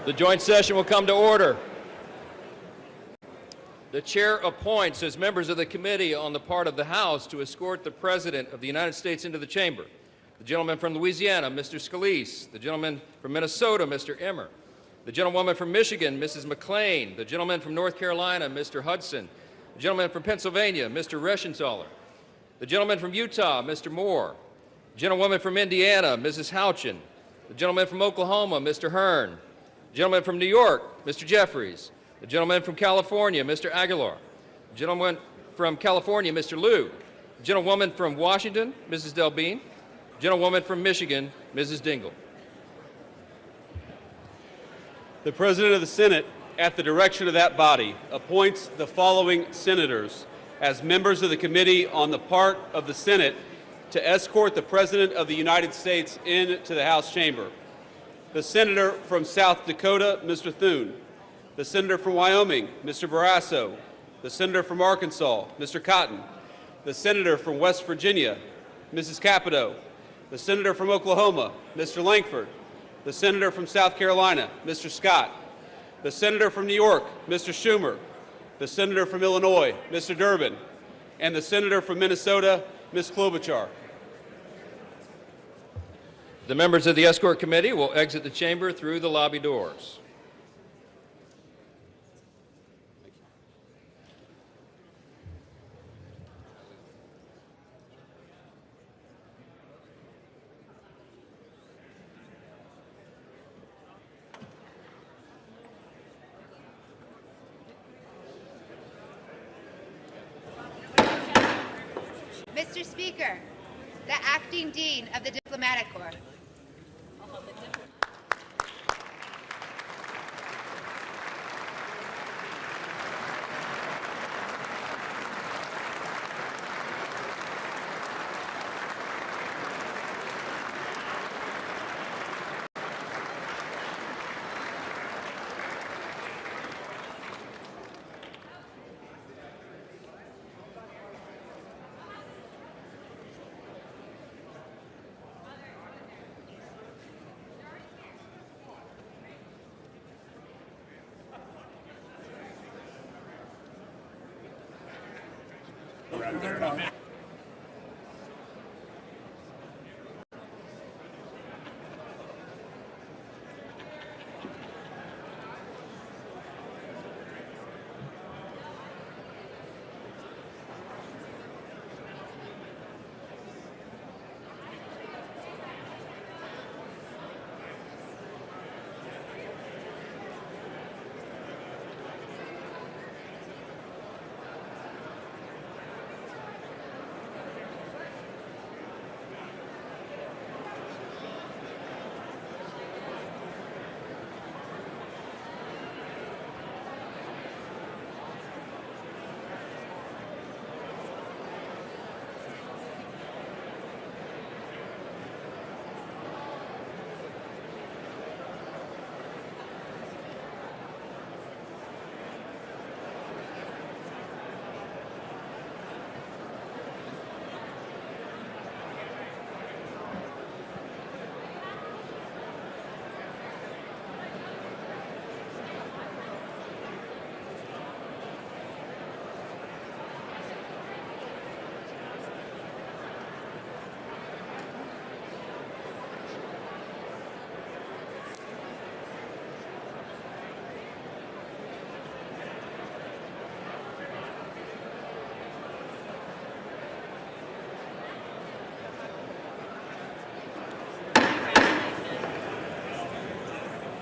The joint session will come to order. The chair appoints as members of the committee on the part of the House to escort the President of the United States into the chamber: the gentleman from Louisiana, Mr. Scalise; the gentleman from Minnesota, Mr. Emmer; the gentlewoman from Michigan, Mrs. McClain; the gentleman from North Carolina, Mr. Hudson; the gentleman from Pennsylvania, Mr. Reschenthaler; the gentleman from Utah, Mr. Moore; the gentlewoman from Indiana, Mrs. Houchin; the gentleman from Oklahoma, Mr. Hearn; the gentleman from New York, Mr. Jeffries; the gentleman from California, Mr. Aguilar; the gentleman from California, Mr. Liu; the gentlewoman from Washington, Mrs. Delbene; the gentlewoman from Michigan, Mrs. Dingell. The President of the Senate, at the direction of that body, appoints the following senators as members of the committee on the part of the Senate to escort the President of the United States into the House chamber: the Senator from South Dakota, Mr. Thune; the Senator from Wyoming, Mr. Barrasso; the Senator from Arkansas, Mr. Cotton; the Senator from West Virginia, Mrs. Capito; the Senator from Oklahoma, Mr. Lankford; the Senator from South Carolina, Mr. Scott; the Senator from New York, Mr. Schumer; the Senator from Illinois, Mr. Durbin; and the Senator from Minnesota, Ms. Klobuchar. The members of the Escort Committee will exit the chamber through the lobby doors. Mr. Speaker, the Acting Dean of the Diplomatic Corps.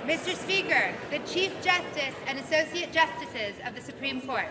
Mr. Speaker, the Chief Justice and Associate Justices of the Supreme Court.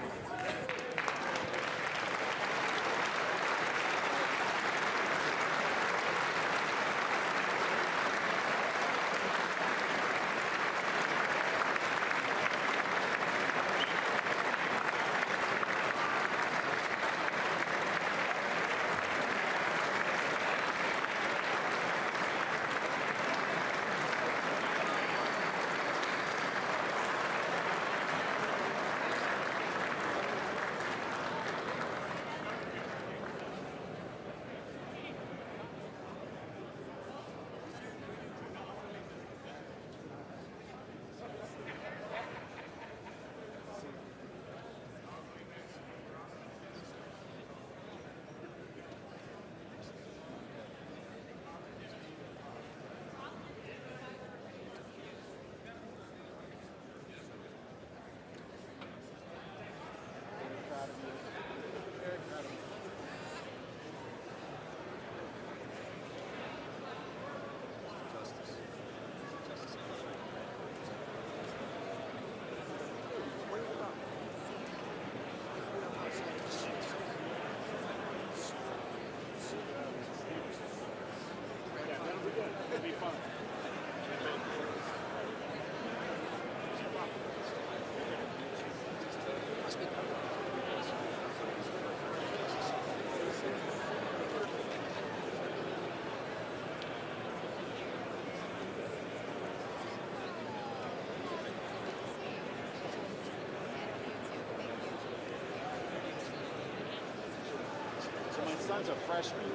John's a freshman.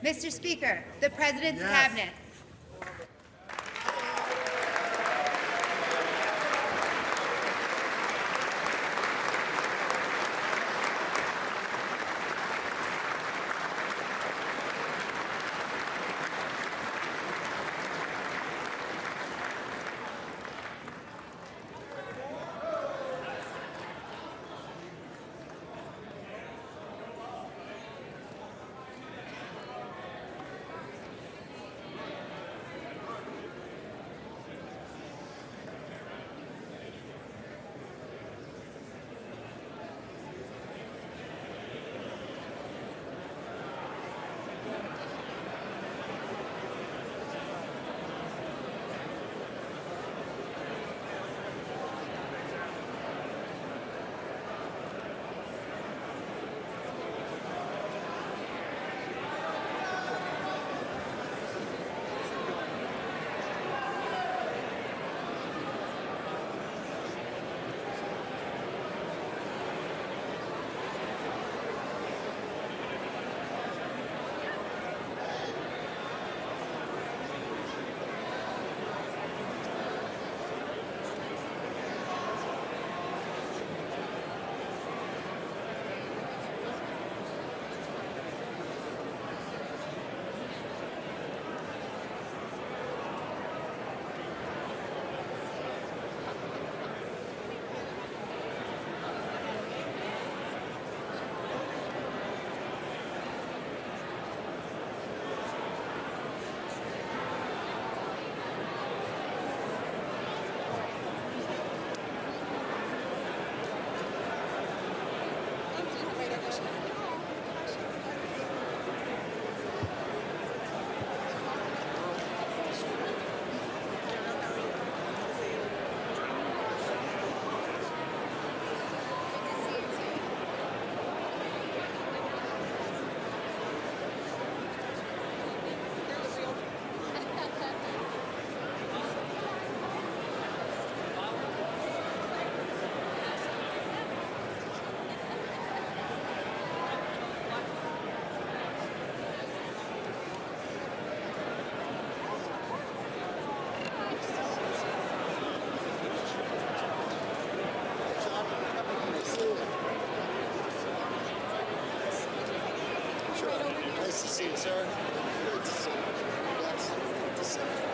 Mr. Speaker, the President's Cabinet. see you, sir. Good to see you. Yes, good to see you.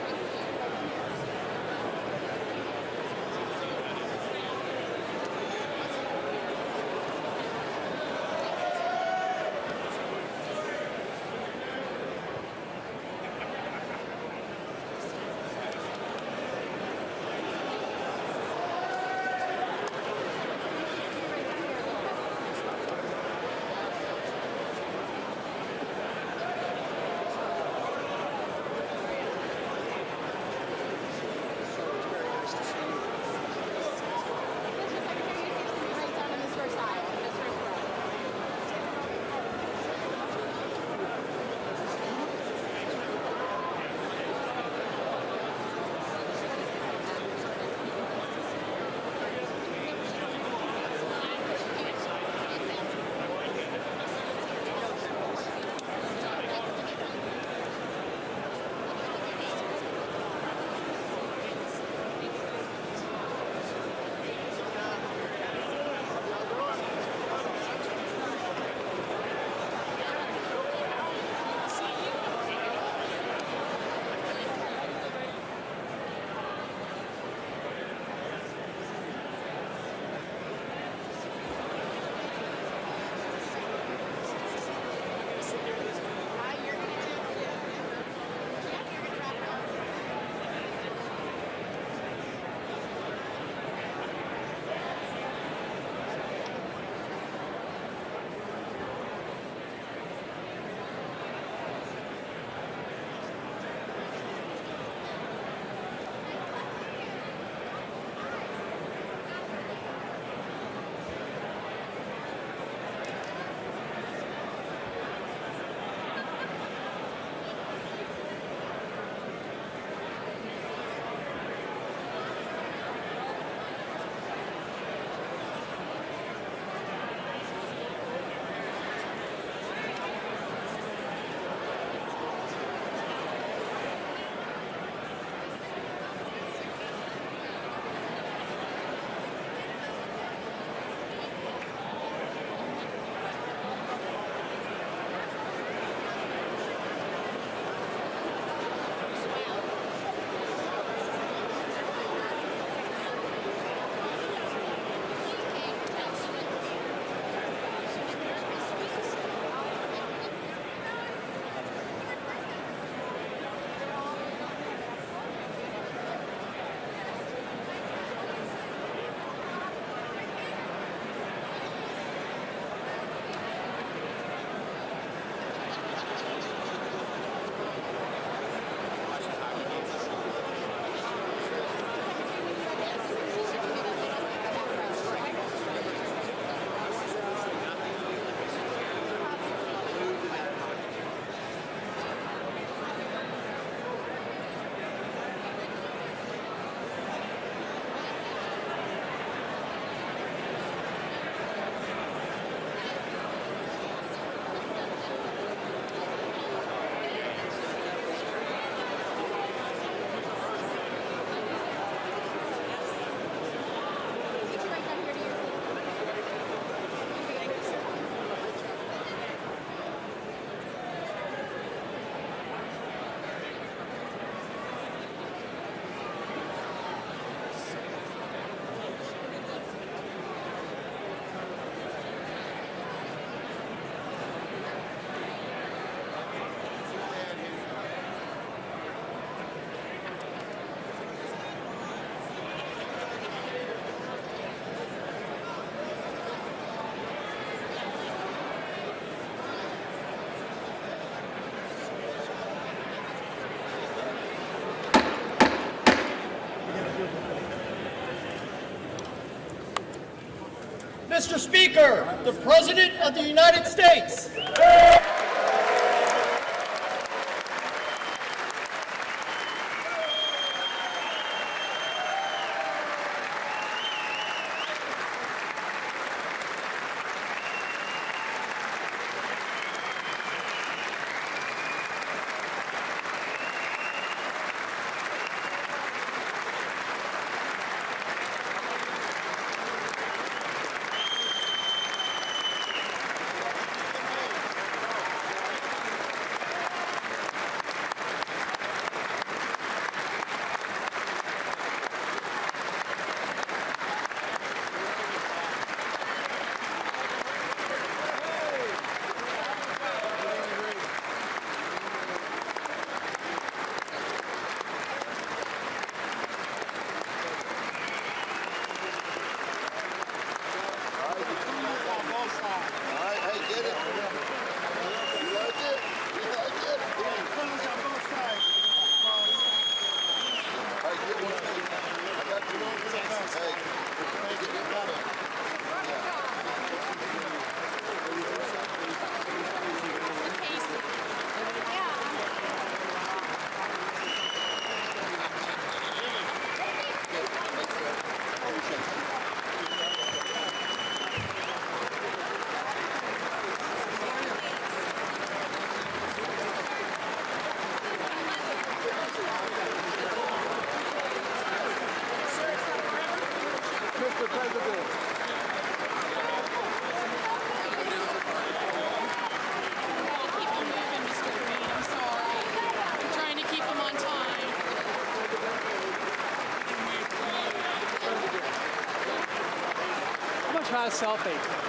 Mr. Speaker, the President of the United States. not a selfie.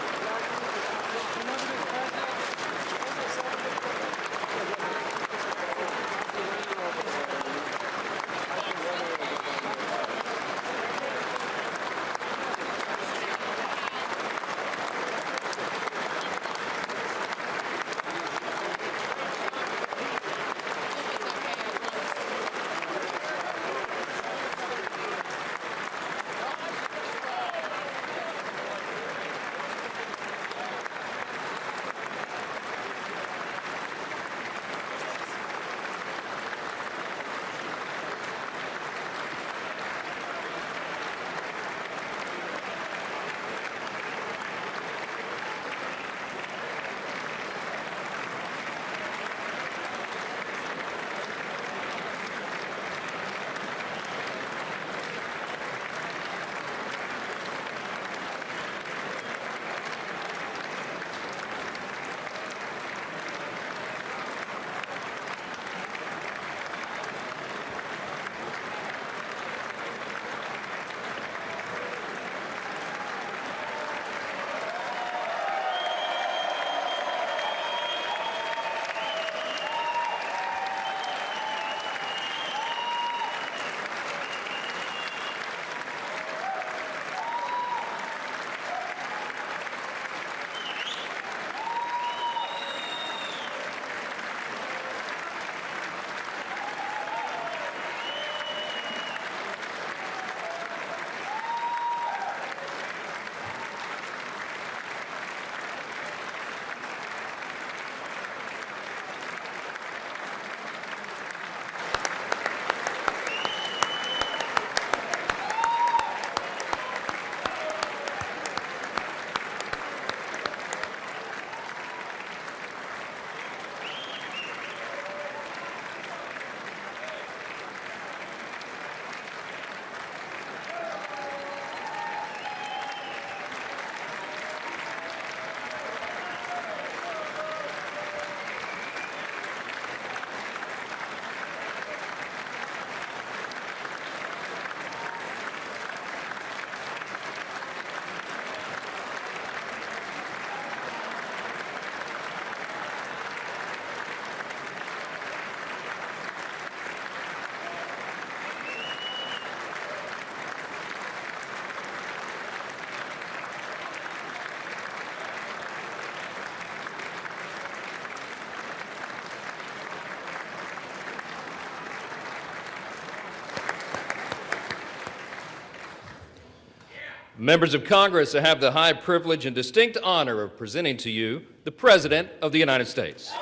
Members of Congress, I have the high privilege and distinct honor of presenting to you the President of the United States.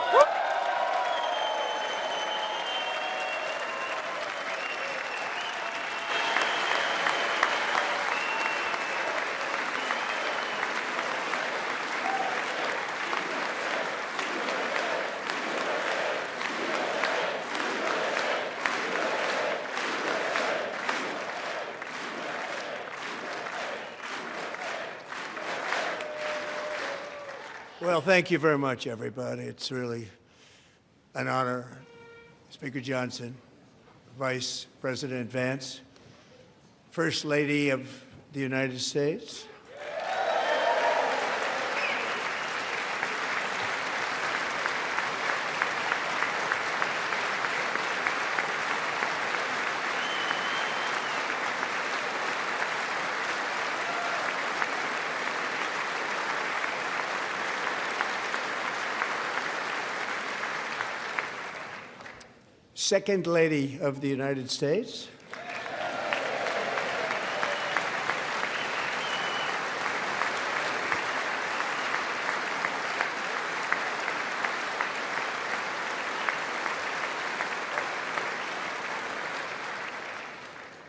Well, thank you very much, everybody. It's really an honor. Speaker Johnson, Vice President Vance, First Lady of the United States, Second Lady of the United States,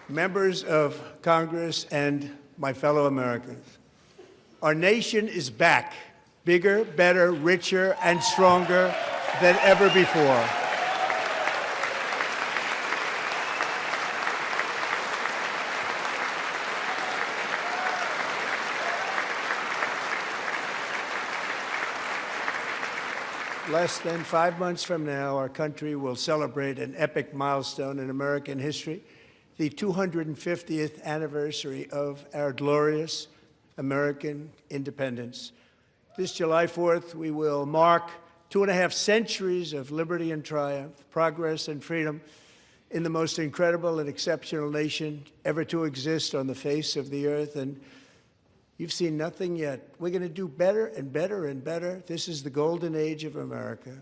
members of Congress, and my fellow Americans. Our nation is back, bigger, better, richer, and stronger than ever before. Less than 5 months from now, our country will celebrate an epic milestone in American history, the 250th anniversary of our glorious American independence. This July 4th, we will mark 2.5 centuries of liberty and triumph, progress and freedom in the most incredible and exceptional nation ever to exist on the face of the earth. And you've seen nothing yet. We're going to do better and better and better. This is the golden age of America.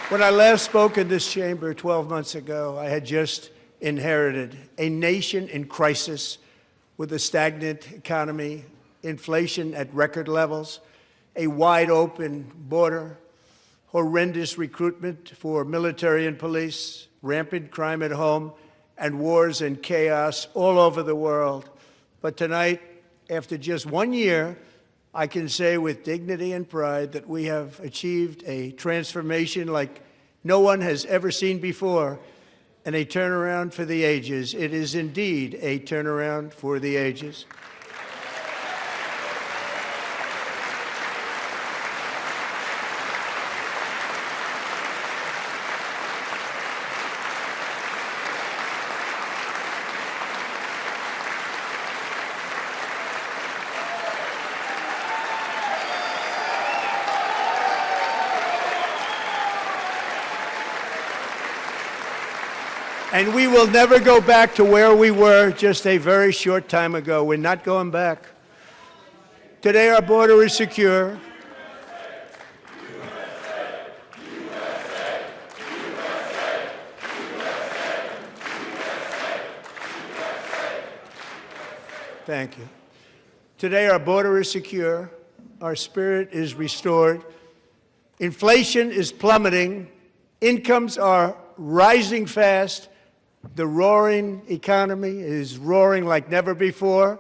When I last spoke in this chamber 12 months ago, I had just inherited a nation in crisis with a stagnant economy, inflation at record levels, a wide open border, horrendous recruitment for military and police, rampant crime at home, and wars and chaos all over the world. But tonight, after just 1 year, I can say with dignity and pride that we have achieved a transformation like no one has ever seen before, and a turnaround for the ages. It is indeed a turnaround for the ages. And we will never go back to where we were just a very short time ago. We're not going back. Today, our border is secure. Thank you. Today, our border is secure. Our spirit is restored. Inflation is plummeting. Incomes are rising fast. The roaring economy is roaring like never before,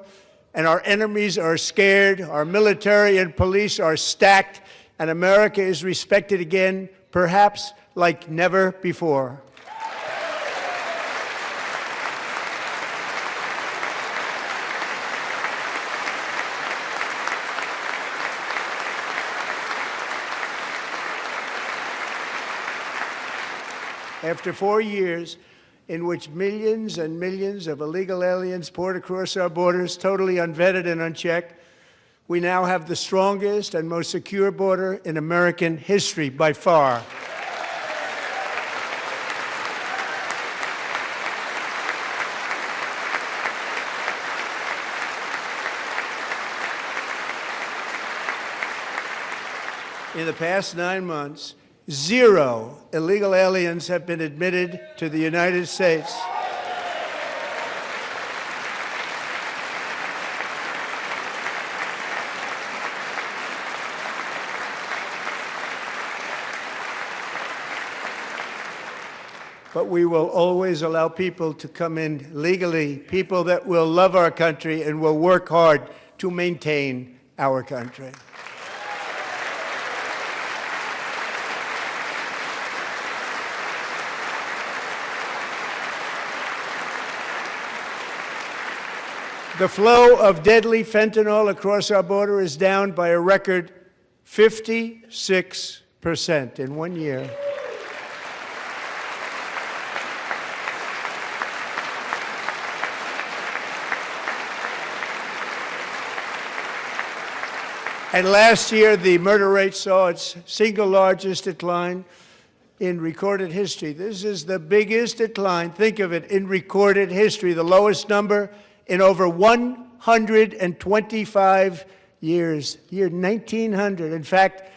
and our enemies are scared, our military and police are stacked, and America is respected again, perhaps like never before. After 4 years in which millions and millions of illegal aliens poured across our borders, totally unvetted and unchecked, we now have the strongest and most secure border in American history by far. In the past 9 months, 0 illegal aliens have been admitted to the United States. But we will always allow people to come in legally, people that will love our country and will work hard to maintain our country. The flow of deadly fentanyl across our border is down by a record 56% in 1 year. And last year, the murder rate saw its single largest decline in recorded history. This is the biggest decline, think of it, in recorded history, the lowest number in over 125 years, year 1900. In fact,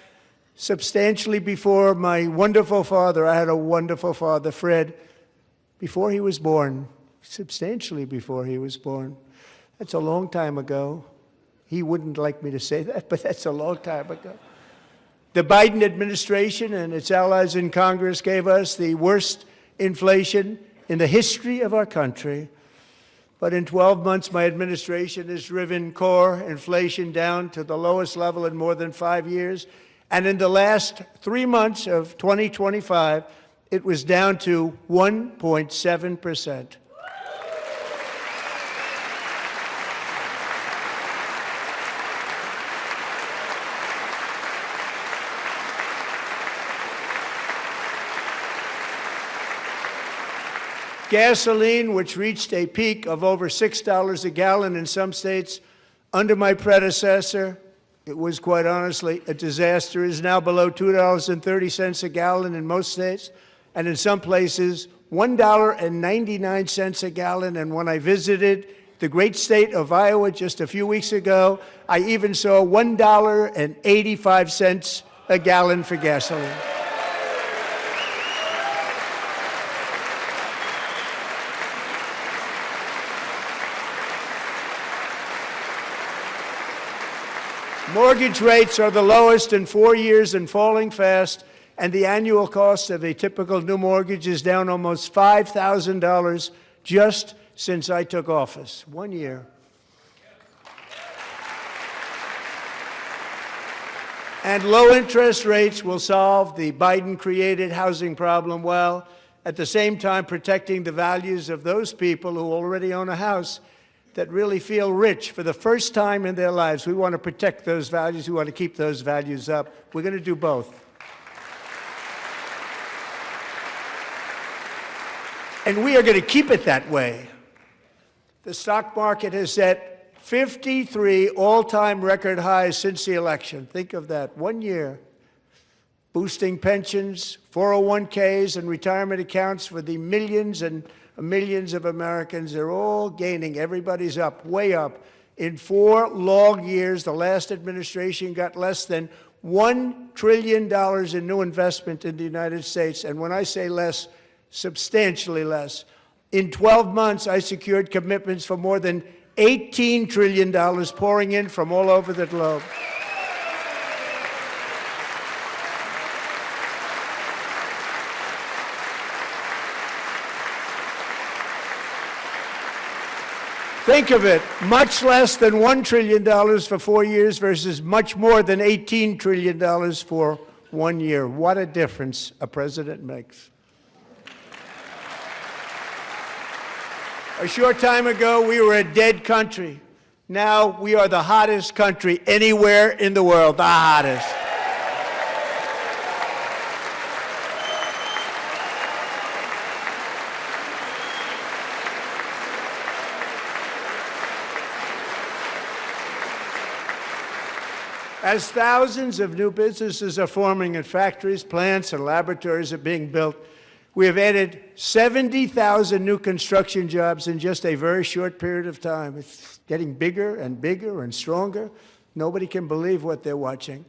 substantially before my wonderful father, I had a wonderful father, Fred, before he was born, substantially before he was born. That's a long time ago. He wouldn't like me to say that, but that's a long time ago. The Biden administration and its allies in Congress gave us the worst inflation in the history of our country. But in 12 months, my administration has driven core inflation down to the lowest level in more than 5 years. And in the last 3 months of 2025, it was down to 1.7%. Gasoline, which reached a peak of over $6 a gallon in some states under my predecessor, it was quite honestly a disaster, is now below $2.30 a gallon in most states, and in some places, $1.99 a gallon. And when I visited the great state of Iowa just a few weeks ago, I even saw $1.85 a gallon for gasoline. Mortgage rates are the lowest in 4 years and falling fast, and the annual cost of a typical new mortgage is down almost $5,000 just since I took office. 1 year. And low interest rates will solve the Biden-created housing problem while at the same time protecting the values of those people who already own a house that really feel rich for the first time in their lives. We want to protect those values. We want to keep those values up. We're going to do both. And we are going to keep it that way. The stock market has set 53 all-time record highs since the election. Think of that, 1 year. Boosting pensions, 401ks, and retirement accounts for the millions and millions of Americans. They're all gaining. Everybody's up, way up. In 4 long years, the last administration got less than $1 trillion in new investment in the United States. And when I say less, substantially less. In 12 months, I secured commitments for more than $18 trillion pouring in from all over the globe. Think of it, much less than $1 trillion for 4 years versus much more than $18 trillion for 1 year. What a difference a president makes. A short time ago, we were a dead country. Now we are the hottest country anywhere in the world, the hottest. As thousands of new businesses are forming and factories, plants, and laboratories are being built, we have added 70,000 new construction jobs in just a very short period of time. It's getting bigger and bigger and stronger. Nobody can believe what they're watching.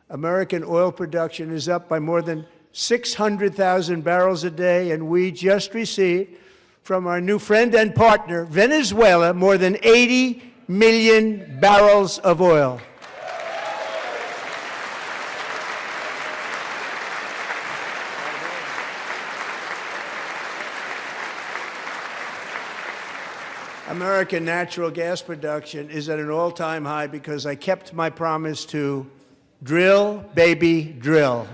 American oil production is up by more than 600,000 barrels a day, and we just received from our new friend and partner, Venezuela, more than 80 million barrels of oil. American natural gas production is at an all-time high because I kept my promise to drill, baby, drill.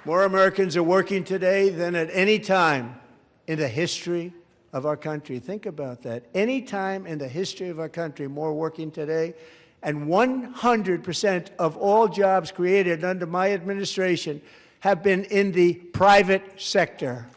More Americans are working today than at any time in the history of our country. Think about that. Any time in the history of our country, more working today, and 100% of all jobs created under my administration have been in the private sector.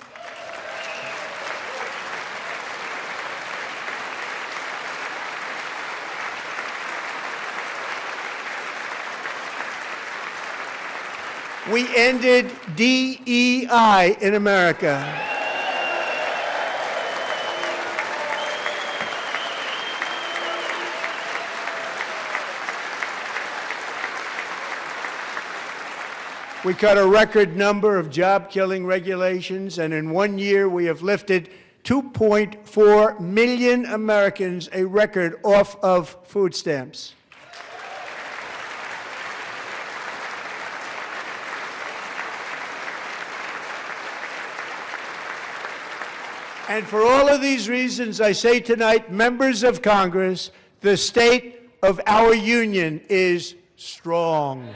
We ended DEI in America. We cut a record number of job-killing regulations, and in 1 year we have lifted 2.4 million Americans, a record, off of food stamps. And for all of these reasons, I say tonight, members of Congress, the state of our union is strong.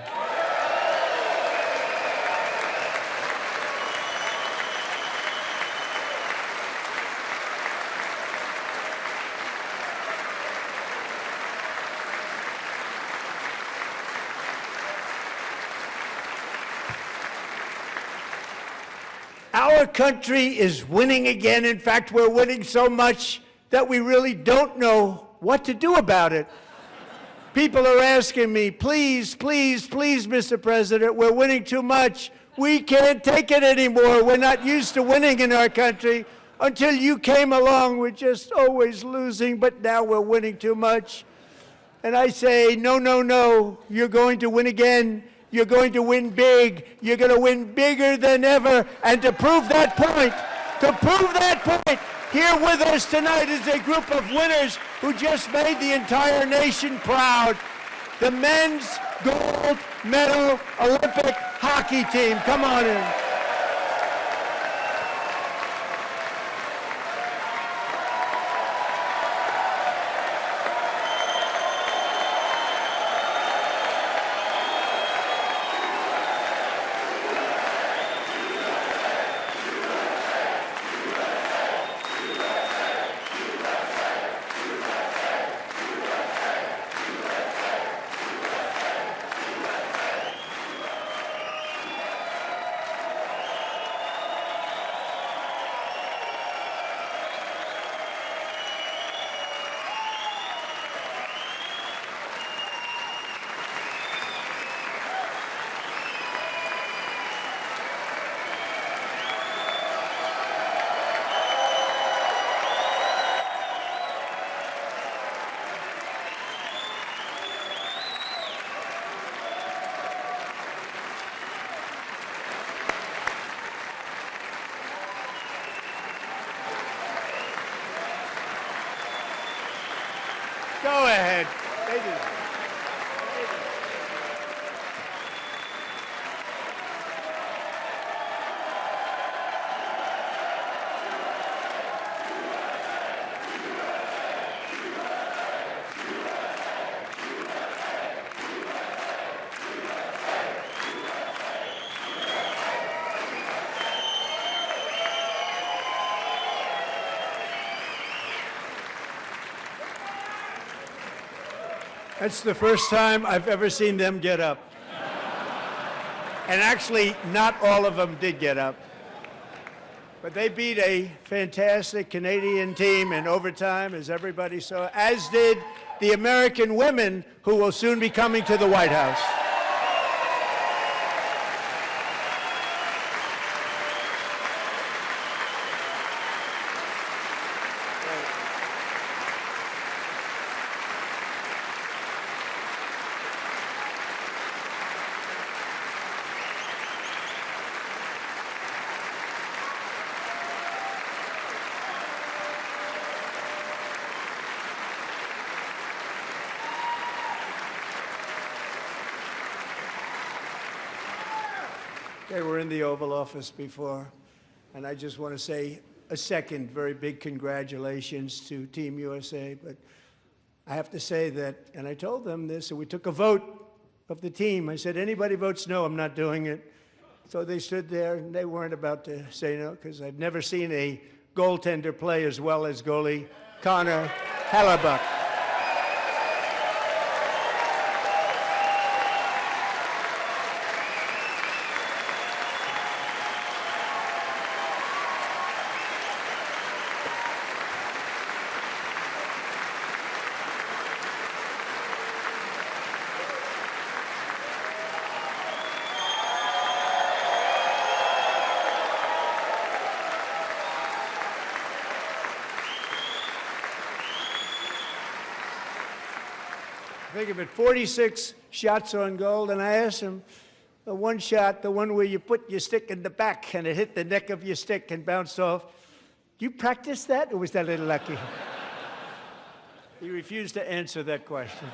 Our country is winning again. In fact, we're winning so much that we really don't know what to do about it. People are asking me, please, please, please, Mr. President, we're winning too much. We can't take it anymore. We're not used to winning in our country. Until you came along, we're just always losing, but now we're winning too much. And I say, no, no, no, you're going to win again. You're going to win big. You're going to win bigger than ever. And to prove that point, here with us tonight is a group of winners who just made the entire nation proud. The men's gold medal Olympic hockey team. Come on in. Go ahead. That's the first time I've ever seen them get up. And actually, not all of them did get up. But they beat a fantastic Canadian team in overtime, as everybody saw, as did the American women who will soon be coming to the White House. They were in the Oval Office before, and I just want to say a second very big congratulations to Team USA. But I have to say that, and I told them this, and we took a vote of the team. I said, anybody votes no, I'm not doing it. So they stood there, and they weren't about to say no, because I've never seen a goaltender play as well as goalie Connor Hellebuck. Think of it, 46 shots on goal, and I asked him, the one shot, the one where you put your stick in the back and it hit the neck of your stick and bounced off, do you practice that, or was that a little lucky? He refused to answer that question.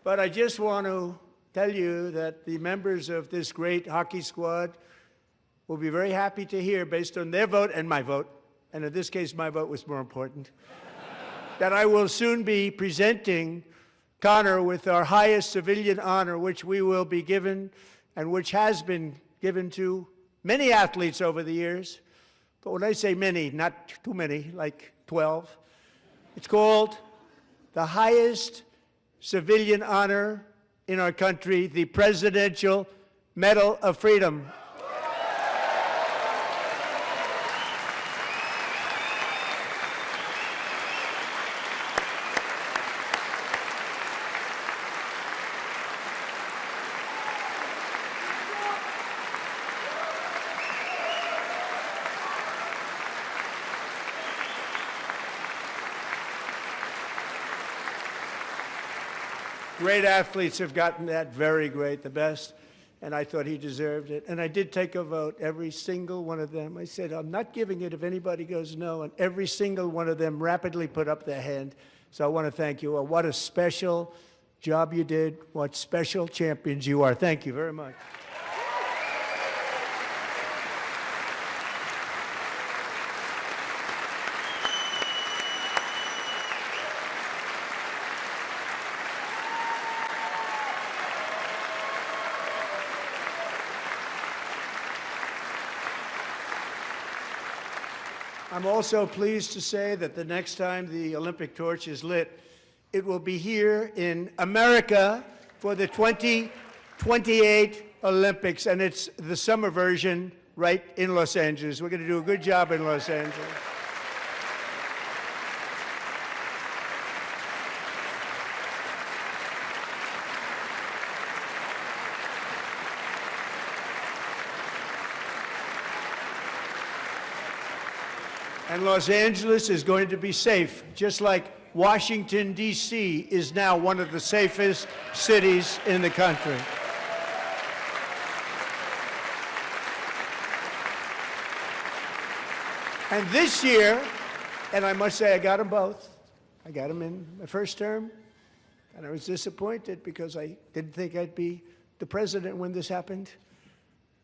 But I just want to tell you that the members of this great hockey squad will be very happy to hear, based on their vote and my vote, and in this case my vote was more important, that I will soon be presenting Connor with our highest civilian honor, which we will be given and which has been given to many athletes over the years. But when I say many, not too many, like 12, it's called the highest civilian honor in our country, the Presidential Medal of Freedom. Great athletes have gotten that, very great, the best, and I thought he deserved it. And I did take a vote, every single one of them. I said, I'm not giving it if anybody goes no, and every single one of them rapidly put up their hand. So I want to thank you. What a special job you did. What special champions you are. Thank you very much. I'm also pleased to say that the next time the Olympic torch is lit, it will be here in America for the 2028 Olympics, and it's the summer version right in Los Angeles. We're going to do a good job in Los Angeles. And Los Angeles is going to be safe, just like Washington, D.C. is now one of the safest cities in the country. And this year, and I must say I got them both. I got them in my first term, and I was disappointed because I didn't think I'd be the president when this happened.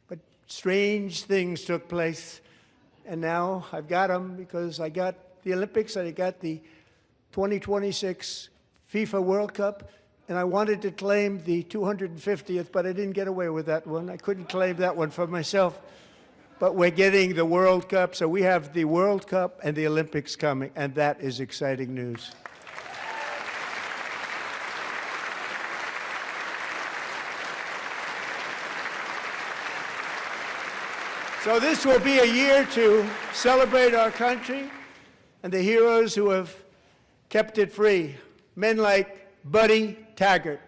But strange things took place. And now I've got them because I got the Olympics, I got the 2026 FIFA World Cup, and I wanted to claim the 250th, but I didn't get away with that one. I couldn't claim that one for myself. But we're getting the World Cup, so we have the World Cup and the Olympics coming, and that is exciting news. So this will be a year to celebrate our country and the heroes who have kept it free. Men like Buddy Taggart.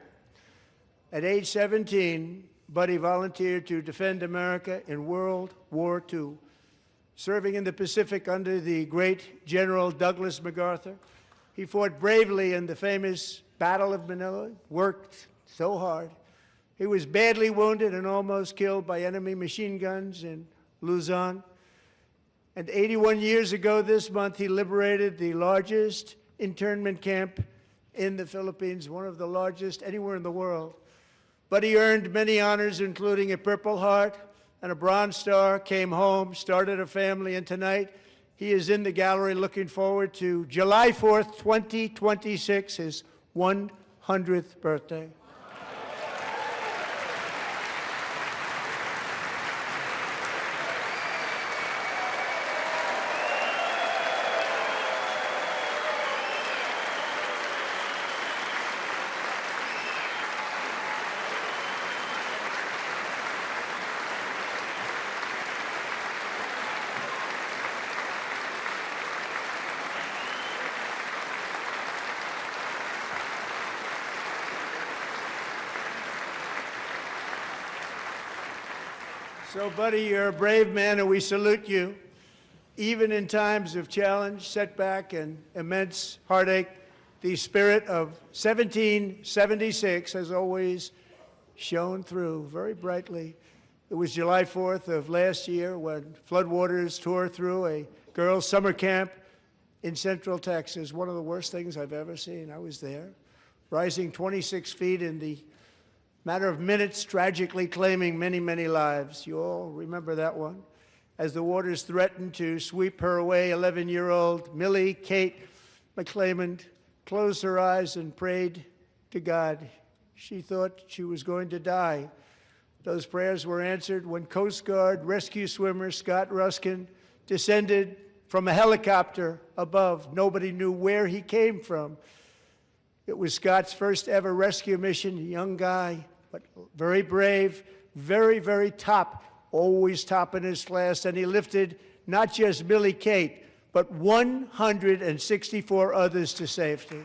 At age 17, Buddy volunteered to defend America in World War II, serving in the Pacific under the great General Douglas MacArthur. He fought bravely in the famous Battle of Manila, worked so hard. He was badly wounded and almost killed by enemy machine guns in Luzon. And 81 years ago this month, he liberated the largest internment camp in the Philippines, one of the largest anywhere in the world. But he earned many honors, including a Purple Heart and a Bronze Star, came home, started a family, and tonight he is in the gallery looking forward to July 4th, 2026, his 100th birthday. So, Buddy, you're a brave man, and we salute you. Even in times of challenge, setback, and immense heartache, the spirit of 1776 has always shone through very brightly. It was July 4th of last year when floodwaters tore through a girls' summer camp in Central Texas, one of the worst things I've ever seen. I was there, rising 26 feet in the matter of minutes, tragically claiming many, many lives. You all remember that one. As the waters threatened to sweep her away, 11-year-old Millie Kate McClelland closed her eyes and prayed to God. She thought she was going to die. Those prayers were answered when Coast Guard rescue swimmer Scott Ruskin descended from a helicopter above. Nobody knew where he came from. It was Scott's first ever rescue mission, a young guy, but very brave, very, very top, always top in his class. And he lifted not just Millie Kate, but 164 others to safety.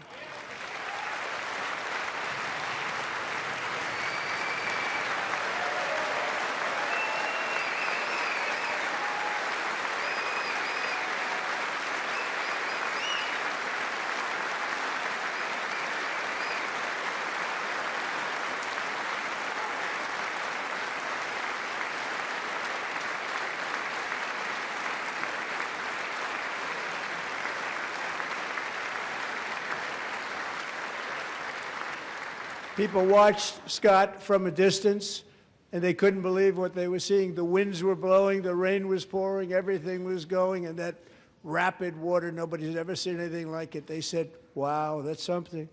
People watched Scott from a distance, and they couldn't believe what they were seeing. The winds were blowing, the rain was pouring, everything was going, and that rapid water, nobody's ever seen anything like it. They said, wow, that's something.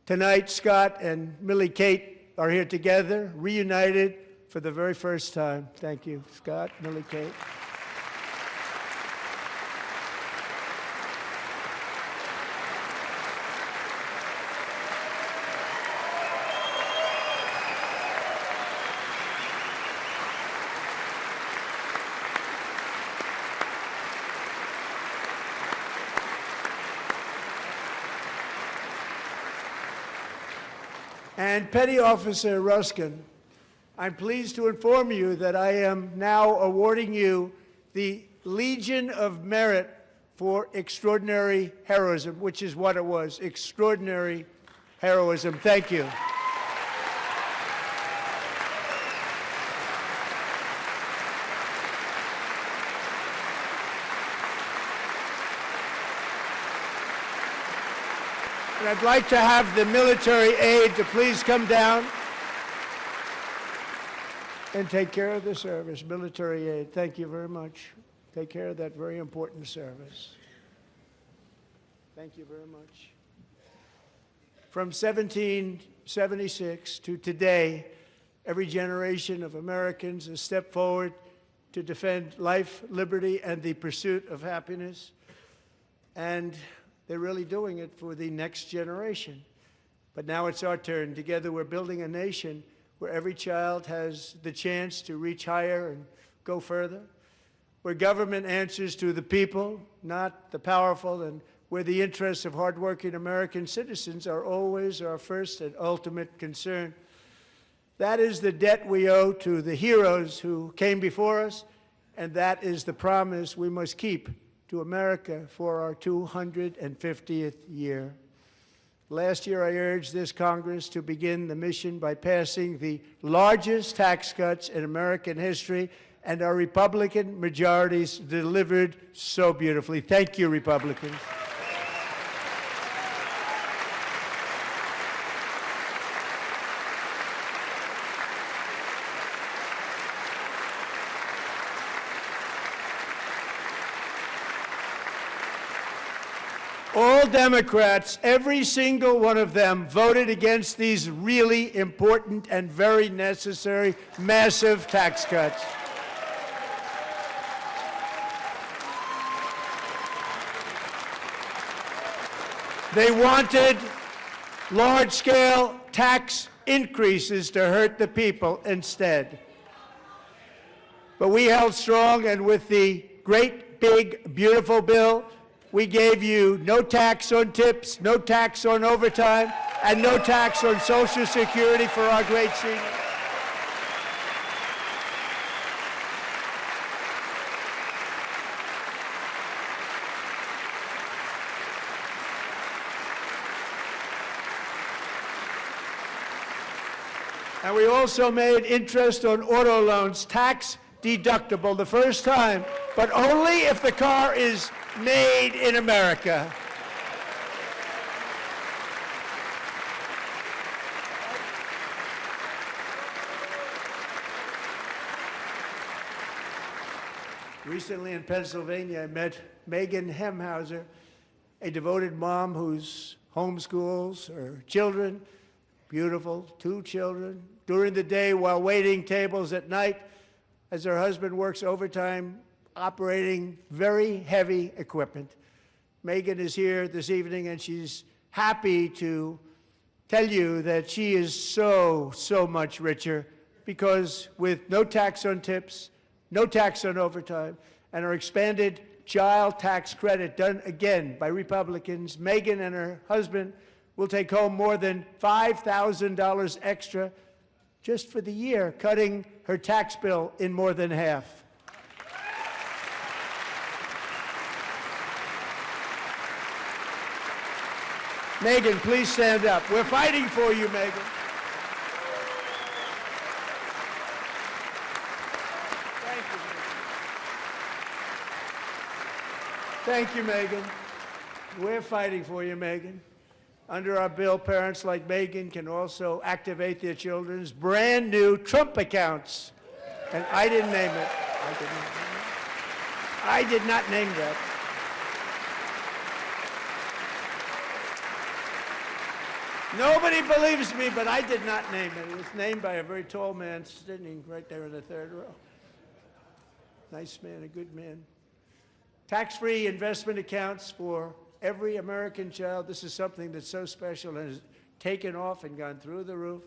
Tonight, Scott and Millie Kate are here together, reunited for the very first time. Thank you, Scott, Millie Kate. And Petty Officer Ruskin, I'm pleased to inform you that I am now awarding you the Legion of Merit for extraordinary heroism, which is what it was, extraordinary heroism. Thank you. And I'd like to have the military aide to please come down and take care of the service. Military aide, thank you very much. Take care of that very important service. Thank you very much. From 1776 to today, every generation of Americans has stepped forward to defend life, liberty, and the pursuit of happiness. And they're really doing it for the next generation. But now it's our turn. Together we're building a nation where every child has the chance to reach higher and go further, where government answers to the people, not the powerful, and where the interests of hardworking American citizens are always our first and ultimate concern. That is the debt we owe to the heroes who came before us, and that is the promise we must keep to America for our 250th year. Last year, I urged this Congress to begin the mission by passing the largest tax cuts in American history, and our Republican majorities delivered so beautifully. Thank you, Republicans. All Democrats, every single one of them, voted against these really important and very necessary massive tax cuts. They wanted large-scale tax increases to hurt the people instead. But we held strong, and with the great, big, beautiful bill, we gave you no tax on tips, no tax on overtime, and no tax on Social Security for our great seniors. And we also made interest on auto loans tax deductible the first time, but only if the car is made in America. Recently in Pennsylvania, I met Megan Hemhauser, a devoted mom who's homeschools her children, beautiful, 2 children, during the day while waiting tables at night as her husband works overtime operating very heavy equipment. Megan is here this evening, and she's happy to tell you that she is so much richer because with no tax on tips, no tax on overtime, and our expanded child tax credit done again by Republicans, Megan and her husband will take home more than $5,000 extra just for the year, cutting her tax bill in more than half. Megan, please stand up. We're fighting for you, Megan. Thank you, Megan. We're fighting for you, Megan. Under our bill, parents like Megan can also activate their children's brand new Trump accounts. And I didn't name it. I did not name that. Nobody believes me, but I did not name it. It was named by a very tall man sitting right there in the third row. Nice man, a good man. Tax-free investment accounts for every American child. This is something that's so special and has taken off and gone through the roof.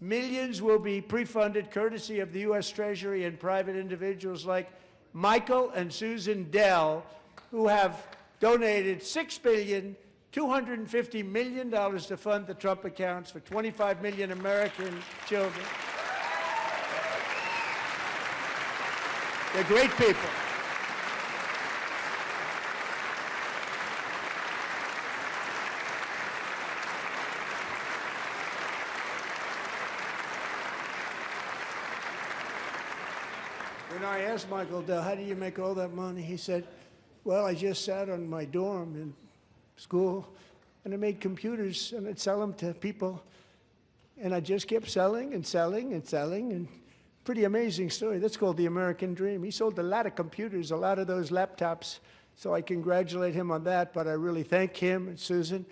Millions will be pre-funded courtesy of the U.S. Treasury and private individuals like Michael and Susan Dell, who have donated $6.25 billion to fund the Trump accounts for 25 million American children. They're great people. When I asked Michael Dell, how do you make all that money? He said, well, I just sat on my dorm in school, and I made computers, and I'd sell them to people, and I just kept selling and selling and selling, and pretty amazing story. That's called the American dream. He sold a lot of computers, a lot of those laptops, so I congratulate him on that, but I really thank him and Susan,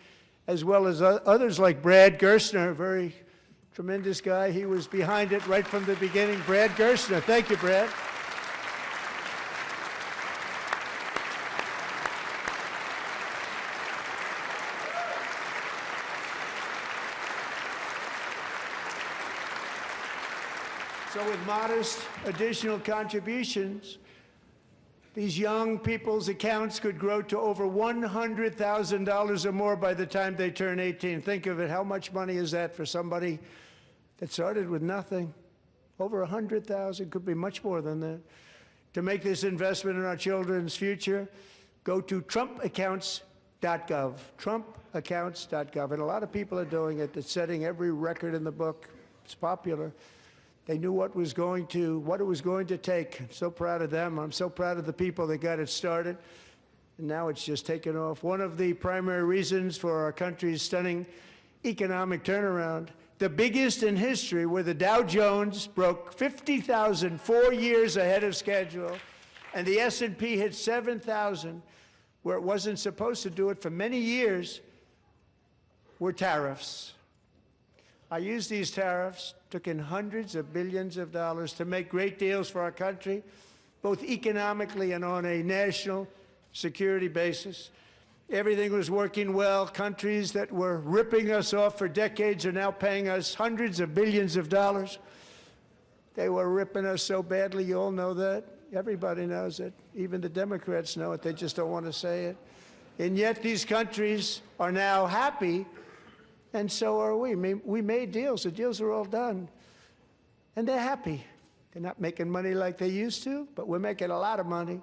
as well as others like Brad Gerstner, a very tremendous guy. He was behind it right from the beginning. Brad Gerstner. Thank you, Brad. So with modest additional contributions, these young people's accounts could grow to over $100,000 or more by the time they turn 18. Think of it, how much money is that for somebody that started with nothing? Over 100,000, could be much more than that. To make this investment in our children's future, go to trumpaccounts.gov, trumpaccounts.gov. And a lot of people are doing it. It's setting every record in the book. It's popular. They knew what it was going to take. I'm so proud of them. I'm so proud of the people that got it started. And now it's just taken off. One of the primary reasons for our country's stunning economic turnaround, the biggest in history, where the Dow Jones broke 50,000 4 years ahead of schedule, and the S&P hit 7,000, where it wasn't supposed to do it for many years, were tariffs. I used these tariffs, took in hundreds of billions of dollars to make great deals for our country, both economically and on a national security basis. Everything was working well. Countries that were ripping us off for decades are now paying us hundreds of billions of dollars. They were ripping us so badly, you all know that. Everybody knows it. Even the Democrats know it. They just don't want to say it. And yet these countries are now happy, and so are we. We made deals. The deals are all done. And they're happy. They're not making money like they used to, but we're making a lot of money.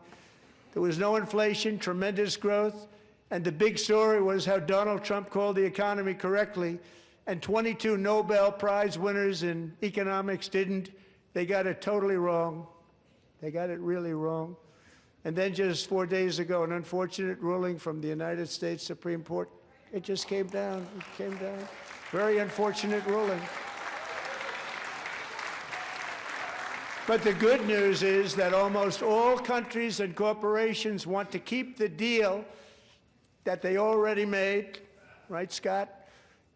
There was no inflation, tremendous growth, and the big story was how Donald Trump called the economy correctly, and 22 Nobel Prize winners in economics didn't. They got it totally wrong. They got it really wrong. And then just 4 days ago, an unfortunate ruling from the United States Supreme Court. It just came down. It came down. Very unfortunate ruling. But the good news is that almost all countries and corporations want to keep the deal that they already made, right, Scott?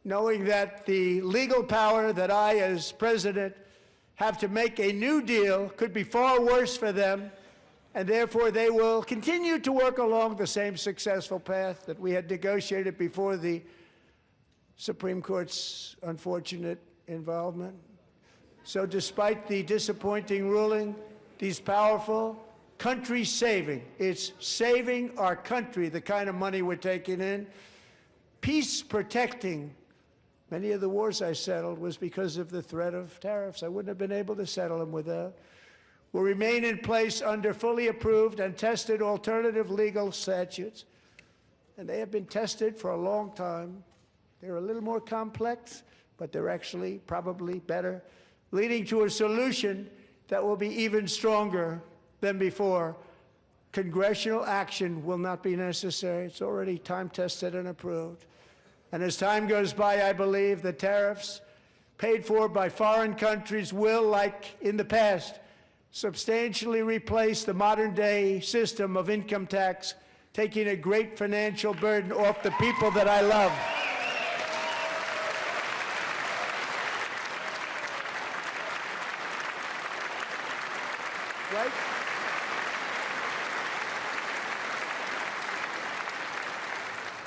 Knowing that the legal power that I, as president, have to make a new deal could be far worse for them, and therefore they will continue to work along the same successful path that we had negotiated before the Supreme Court's unfortunate involvement. So despite the disappointing ruling, these powerful country-saving, it's saving our country, the kind of money we're taking in, peace-protecting. Many of the wars I settled was because of the threat of tariffs. I wouldn't have been able to settle them without. Will remain in place under fully approved and tested alternative legal statutes. And they have been tested for a long time. They're a little more complex, but they're actually probably better, leading to a solution that will be even stronger than before. Congressional action will not be necessary. It's already time-tested and approved. And as time goes by, I believe the tariffs paid for by foreign countries will, like in the past, substantially replace the modern-day system of income tax, taking a great financial burden off the people that I love. Right?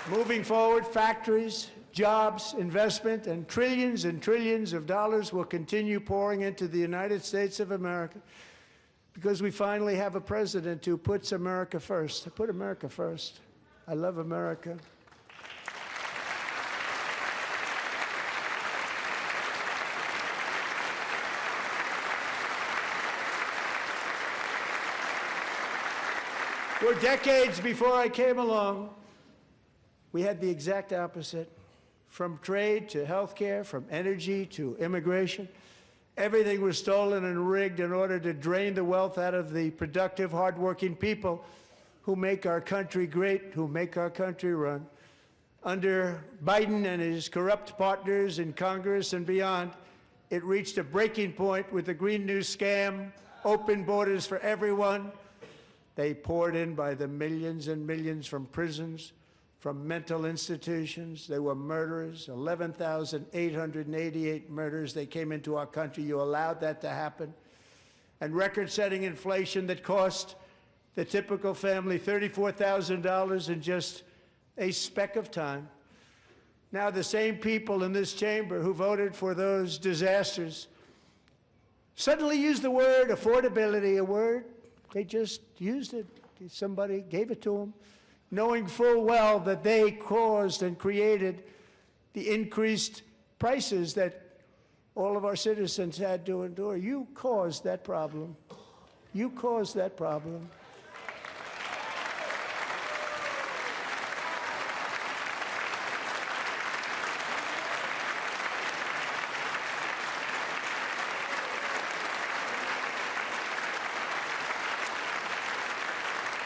Moving forward, factories, jobs, investment, and trillions of dollars will continue pouring into the United States of America because we finally have a president who puts America first. I put America first. I love America. For decades before I came along, we had the exact opposite. From trade to health care, from energy to immigration, everything was stolen and rigged in order to drain the wealth out of the productive, hardworking people who make our country great, who make our country run. Under Biden and his corrupt partners in Congress and beyond, it reached a breaking point with the Green New scam, open borders for everyone. They poured in by the millions and millions from prisons, from mental institutions. They were murderers, 11,888 murders. They came into our country. You allowed that to happen. And record-setting inflation that cost the typical family $34,000 in just a speck of time. Now the same people in this chamber who voted for those disasters suddenly use the word affordability, a word, they just used it. Somebody gave it to them, knowing full well that they caused and created the increased prices that all of our citizens had to endure. You caused that problem. You caused that problem.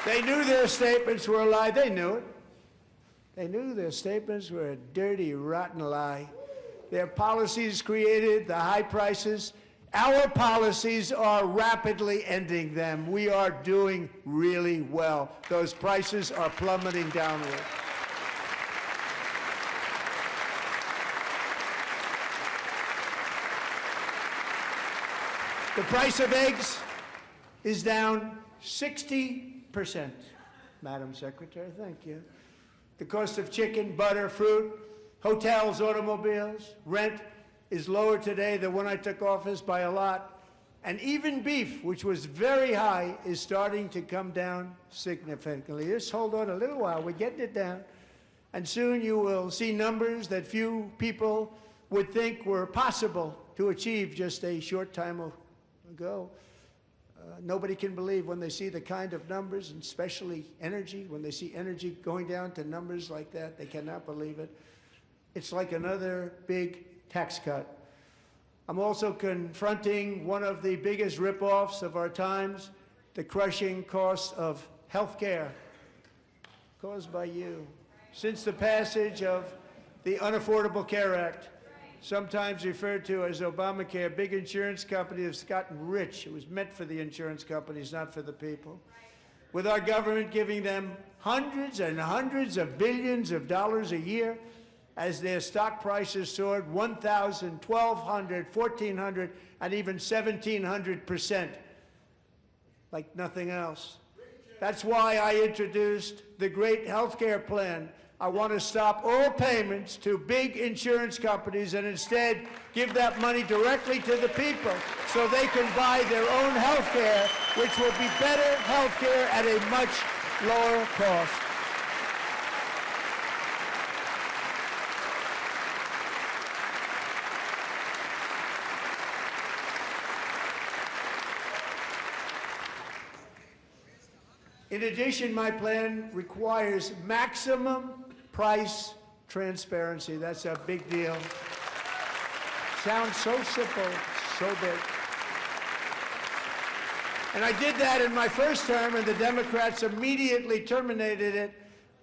They knew their statements were a lie. They knew it. They knew their statements were a dirty, rotten lie. Their policies created the high prices. Our policies are rapidly ending them. We are doing really well. Those prices are plummeting downward. The price of eggs is down 60%, Madam Secretary, thank you. The cost of chicken, butter, fruit, hotels, automobiles, rent is lower today than when I took office by a lot. And even beef, which was very high, is starting to come down significantly. Just hold on a little while, we're getting it down. And soon you will see numbers that few people would think were possible to achieve just a short time ago. Nobody can believe when they see the kind of numbers, and especially energy, when they see energy going down to numbers like that, they cannot believe it. It's like another big tax cut. I'm also confronting one of the biggest ripoffs of our times, the crushing cost of health care caused by you. Since the passage of the Unaffordable Care Act, sometimes referred to as Obamacare, big insurance companies have gotten rich. It was meant for the insurance companies, not for the people. With our government giving them hundreds and hundreds of billions of dollars a year as their stock prices soared 1,000, 1,200, 1,400, and even 1,700%, like nothing else. That's why I introduced the great health care plan. I want to stop all payments to big insurance companies and instead give that money directly to the people so they can buy their own health care, which will be better health care at a much lower cost. In addition, my plan requires maximum price transparency. That's a big deal. Sounds so simple, so big. And I did that in my first term, and the Democrats immediately terminated it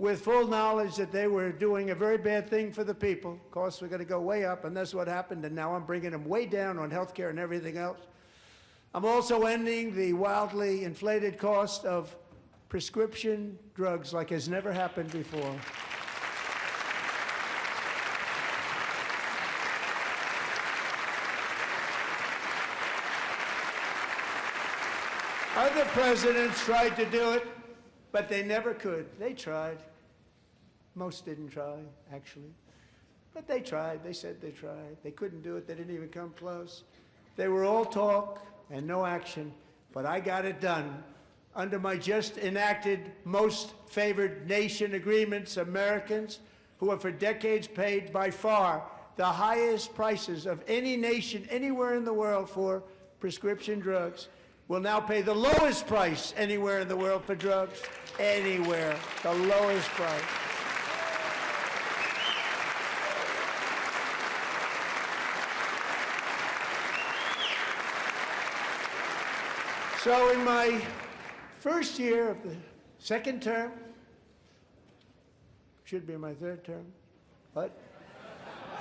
with full knowledge that they were doing a very bad thing for the people. Costs were going to go way up, and that's what happened, and now I'm bringing them way down on health care and everything else. I'm also ending the wildly inflated cost of prescription drugs like has never happened before. Other presidents tried to do it, but they never could. They tried. Most didn't try, actually. But they tried. They said they tried. They couldn't do it. They didn't even come close. They were all talk and no action, but I got it done. Under my just enacted most favored nation agreements, Americans who have for decades paid by far the highest prices of any nation anywhere in the world for prescription drugs will now pay the lowest price anywhere in the world for drugs. Anywhere, the lowest price. So in my first year of the second term, should be my third term, but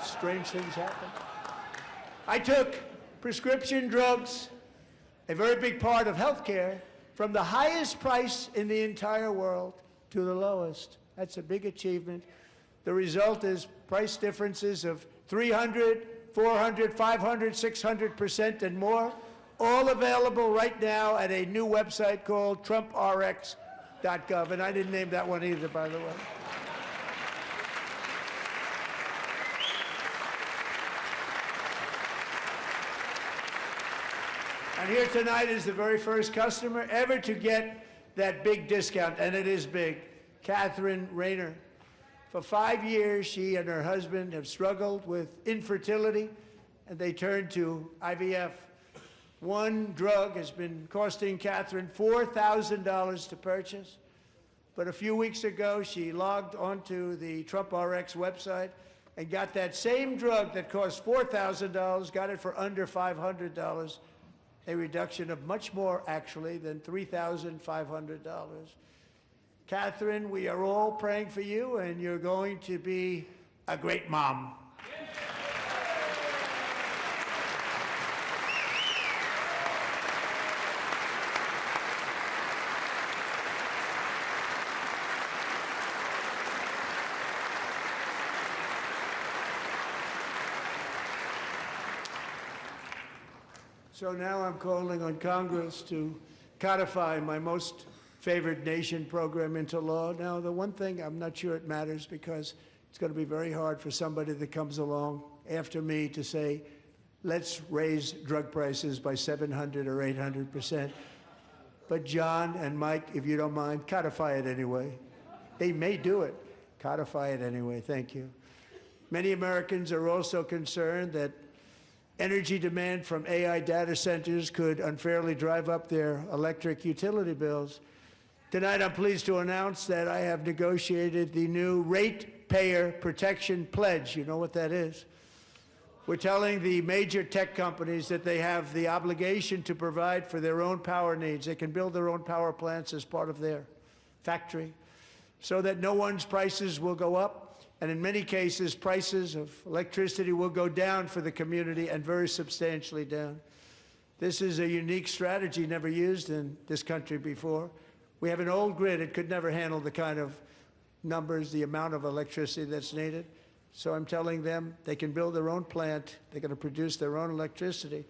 strange things happen. I took prescription drugs, a very big part of health care, from the highest price in the entire world to the lowest. That's a big achievement. The result is price differences of 300, 400, 500, 600% and more, all available right now at a new website called TrumpRx.gov. And I didn't name that one either, by the way. And here tonight is the very first customer ever to get that big discount, and it is big, Catherine Rayner. For 5 years, she and her husband have struggled with infertility, and they turned to IVF. One drug has been costing Catherine $4,000 to purchase, but a few weeks ago, she logged onto the Trump RX website and got that same drug that cost $4,000, got it for under $500. A reduction of much more, actually, than $3,500. Catherine, we are all praying for you, and you're going to be a great mom. So now I'm calling on Congress to codify my most favored nation program into law. Now, the one thing, I'm not sure it matters because it's going to be very hard for somebody that comes along after me to say, let's raise drug prices by 700 or 800%. But John and Mike, if you don't mind, codify it anyway. They may do it. Codify it anyway. Thank you. Many Americans are also concerned that energy demand from AI data centers could unfairly drive up their electric utility bills. Tonight, I'm pleased to announce that I have negotiated the new Ratepayer Protection Pledge. You know what that is? We're telling the major tech companies that they have the obligation to provide for their own power needs. They can build their own power plants as part of their factory so that no one's prices will go up. And in many cases, prices of electricity will go down for the community, and very substantially down. This is a unique strategy never used in this country before. We have an old grid. It could never handle the kind of numbers, the amount of electricity that's needed. So I'm telling them they can build their own plant. They're going to produce their own electricity.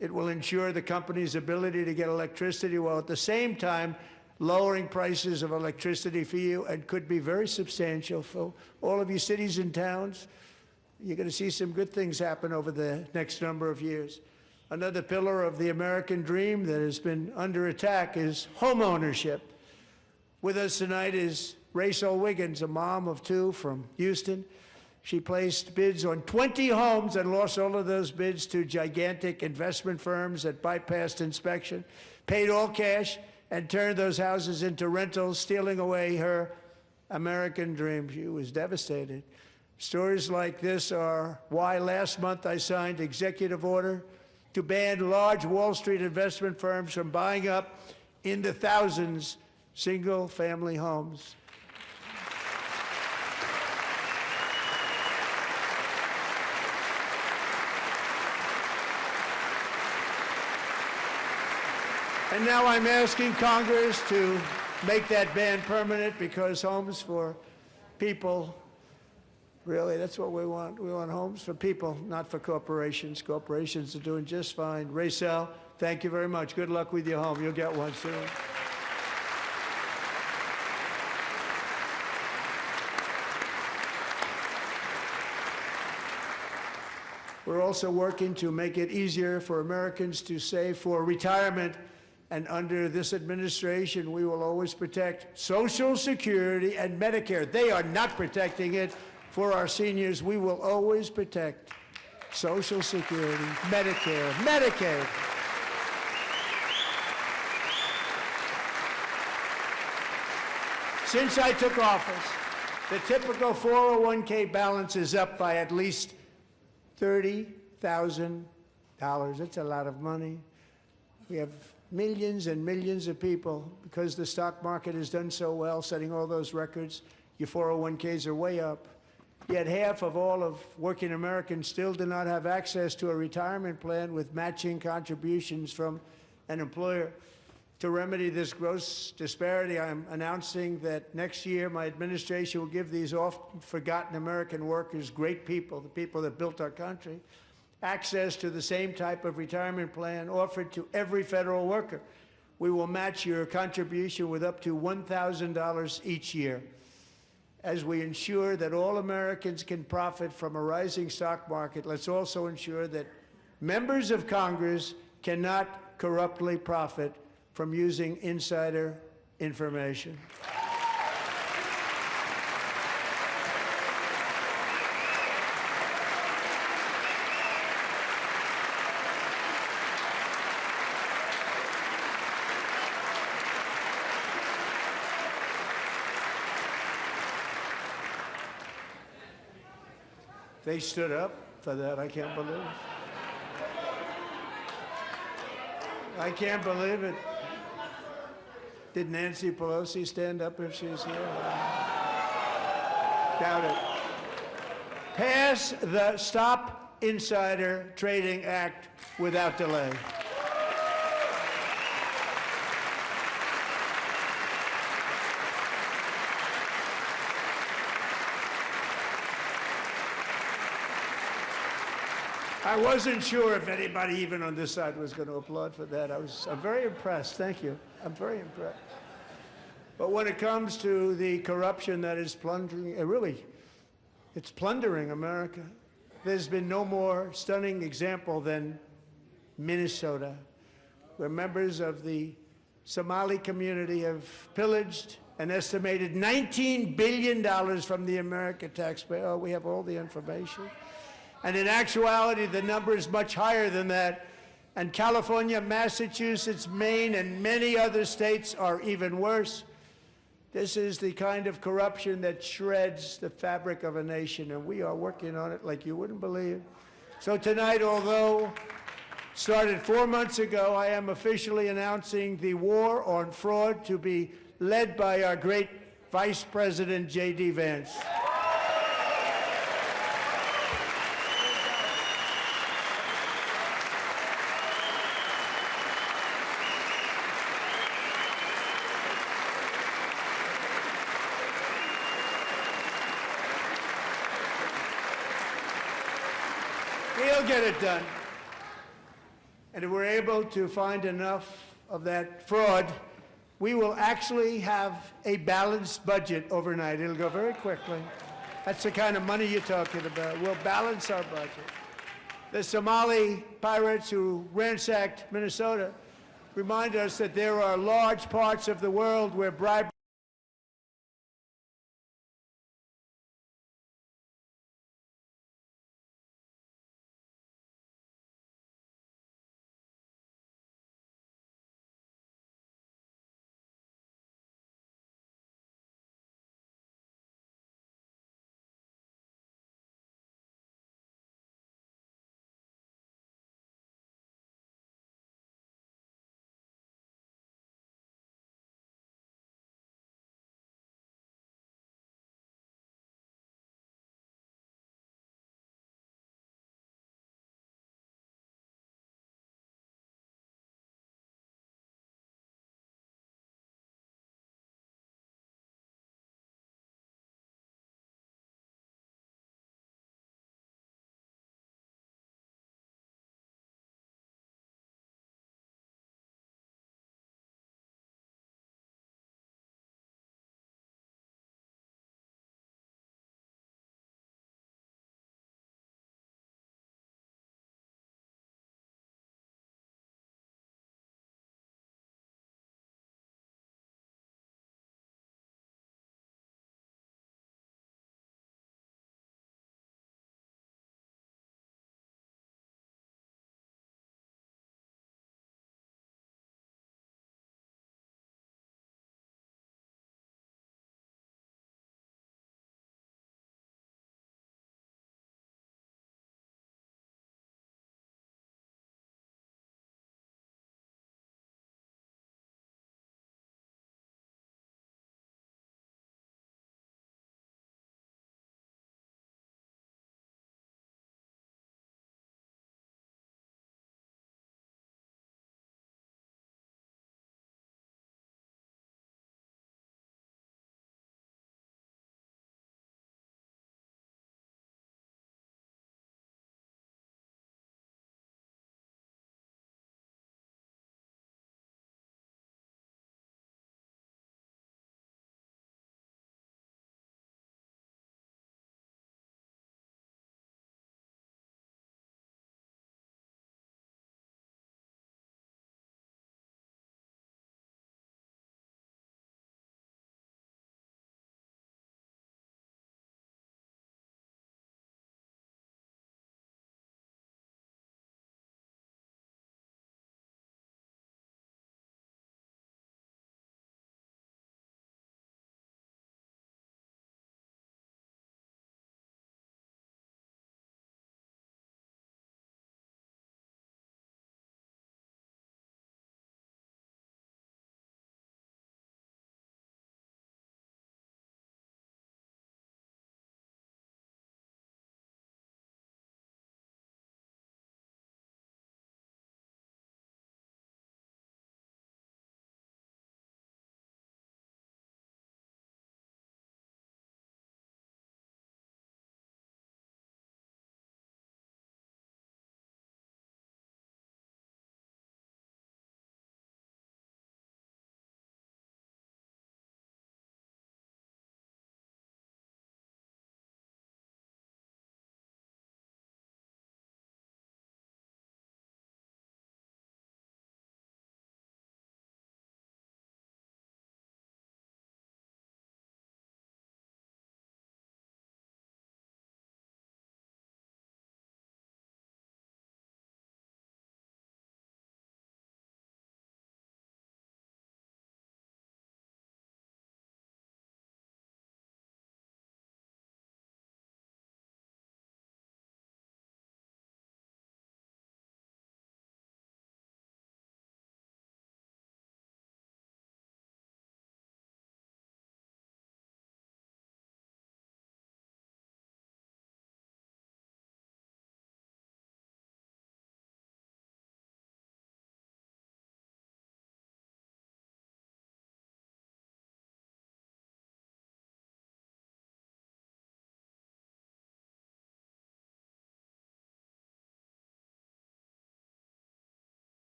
It will ensure the company's ability to get electricity while at the same time lowering prices of electricity for you, and could be very substantial for all of you cities and towns. You're going to see some good things happen over the next number of years. Another pillar of the American dream that has been under attack is home ownership. With us tonight is Rachel Wiggins, a mom of two from Houston. She placed bids on 20 homes and lost all of those bids to gigantic investment firms that bypassed inspection, paid all cash, and turned those houses into rentals, stealing away her American dream. She was devastated. Stories like this are why last month I signed executive order to ban large Wall Street investment firms from buying up in the thousands single-family homes. And now I'm asking Congress to make that ban permanent, because homes for people, really, that's what we want. We want homes for people, not for corporations. Corporations are doing just fine. Raysel, thank you very much. Good luck with your home. You'll get one soon. We're also working to make it easier for Americans to save for retirement. And under this administration, we will always protect Social Security and Medicare. They are not protecting it for our seniors. We will always protect Social Security, Medicare, Medicaid. Since I took office, the typical 401k balance is up by at least $30,000. That's a lot of money. We have millions and millions of people, because the stock market has done so well, setting all those records. Your 401ks are way up. Yet half of all of working Americans still do not have access to a retirement plan with matching contributions from an employer. To remedy this gross disparity, I'm announcing that next year my administration will give these often forgotten American workers, great people, the people that built our country, access to the same type of retirement plan offered to every federal worker. We will match your contribution with up to $1,000 each year. As we ensure that all Americans can profit from a rising stock market, let's also ensure that members of Congress cannot corruptly profit from using insider information. They stood up for that. I can't believe it. I can't believe it. Did Nancy Pelosi stand up if she's here? Doubt it. Pass the Stop Insider Trading Act without delay. I wasn't sure if anybody even on this side was going to applaud for that. I'm very impressed. Thank you. I'm very impressed. But when it comes to the corruption that is plundering, it's plundering America. There's been no more stunning example than Minnesota, where members of the Somali community have pillaged an estimated $19 billion from the American taxpayer. Oh, we have all the information. And in actuality, the number is much higher than that. And California, Massachusetts, Maine, and many other states are even worse. This is the kind of corruption that shreds the fabric of a nation, and we are working on it like you wouldn't believe. So tonight, although started 4 months ago, I am officially announcing the war on fraud to be led by our great Vice President, J.D. Vance. We'll get it done. And if we're able to find enough of that fraud, we will actually have a balanced budget overnight. It'll go very quickly. That's the kind of money you're talking about. We'll balance our budget. The Somali pirates who ransacked Minnesota remind us that there are large parts of the world where bribery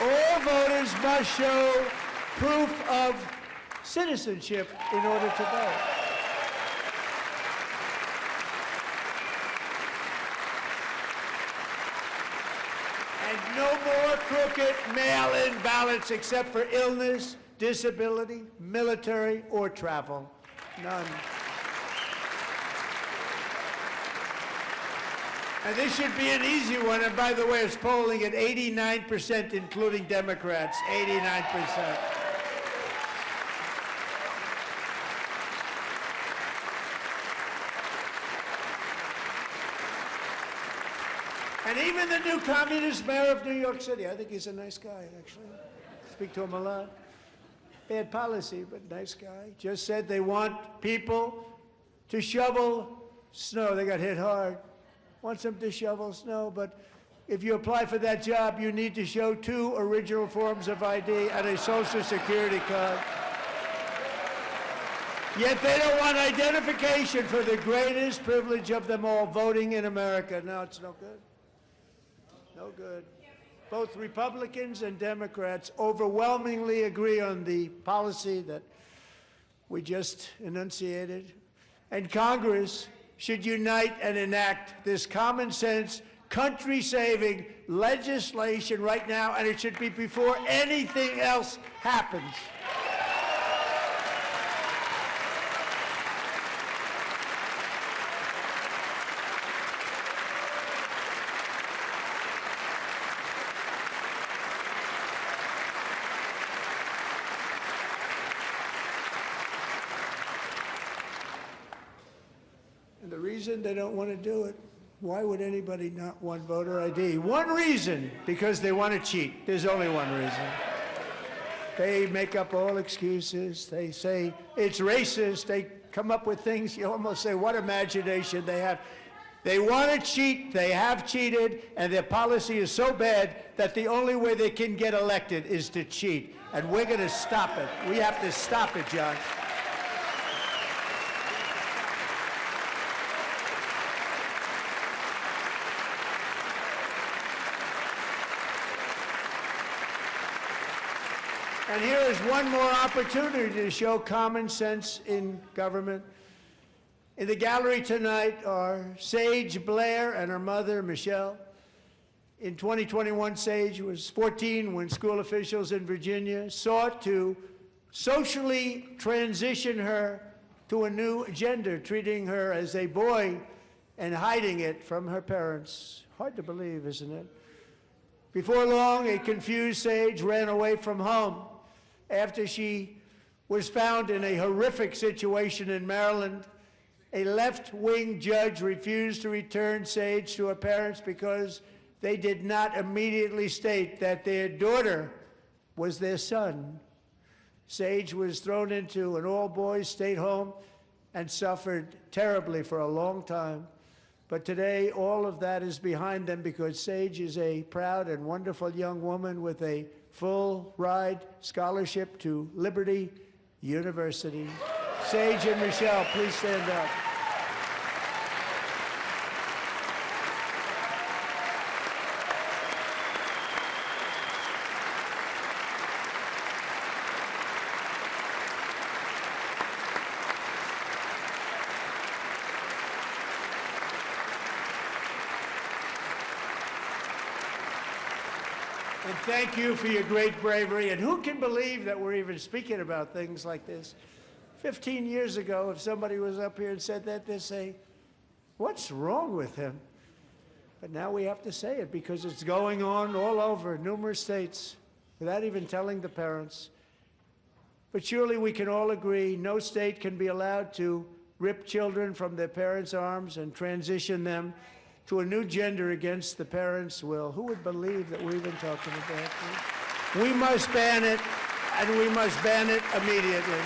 all voters must show proof of citizenship in order to vote. And no more crooked mail-in ballots except for illness, disability, military, or travel. None. And this should be an easy one. And by the way, it's polling at 89%, including Democrats. 89%. And even the new communist mayor of New York City, I think he's a nice guy, actually. Speak to him a lot. Bad policy, but nice guy. Just said they want people to shovel snow. They got hit hard. Wants them to shovel snow, but if you apply for that job, you need to show 2 original forms of ID and a Social Security card. Yet they don't want identification for the greatest privilege of them all, voting in America. No, it's no good. No good. Both Republicans and Democrats overwhelmingly agree on the policy that we just enunciated. And Congress should unite and enact this common sense, country-saving legislation right now, and it should be before anything else happens. And the reason they don't want to do it, why would anybody not want voter ID? One reason, because they want to cheat. There's only one reason. They make up all excuses. They say it's racist. They come up with things, you almost say, what imagination they have. They want to cheat, they have cheated, and their policy is so bad that the only way they can get elected is to cheat. And we're going to stop it. We have to stop it, John. And here is one more opportunity to show common sense in government. In the gallery tonight are Sage Blair and her mother, Michelle. In 2021, Sage was 14 when school officials in Virginia sought to socially transition her to a new gender, treating her as a boy and hiding it from her parents. Hard to believe, isn't it? Before long, a confused Sage ran away from home after she was found in a horrific situation in Maryland. A left-wing judge refused to return Sage to her parents because they did not immediately state that their daughter was their son. Sage was thrown into an all-boys state home and suffered terribly for a long time. But today, all of that is behind them because Sage is a proud and wonderful young woman with a full-ride scholarship to Liberty University. Sage and Michelle, please stand up. And thank you for your great bravery. And who can believe that we're even speaking about things like this? 15 years ago, if somebody was up here and said that, they'd say, what's wrong with him? But now we have to say it because it's going on all over numerous states without even telling the parents. But surely we can all agree no state can be allowed to rip children from their parents' arms and transition them to a new gender against the parents' will. Who would believe that we're even talking about this? We must ban it, and we must ban it immediately.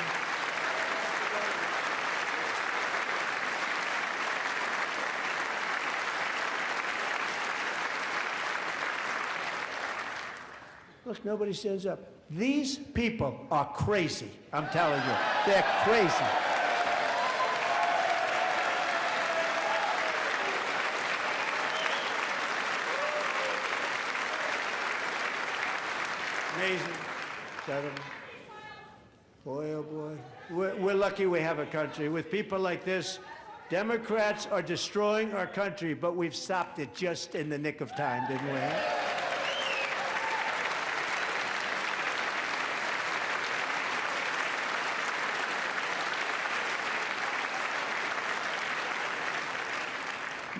Look, nobody stands up. These people are crazy, I'm telling you. They're crazy. Amazing, gentlemen. Boy, oh boy. We're lucky we have a country. With people like this, Democrats are destroying our country, but we've stopped it just in the nick of time, didn't we?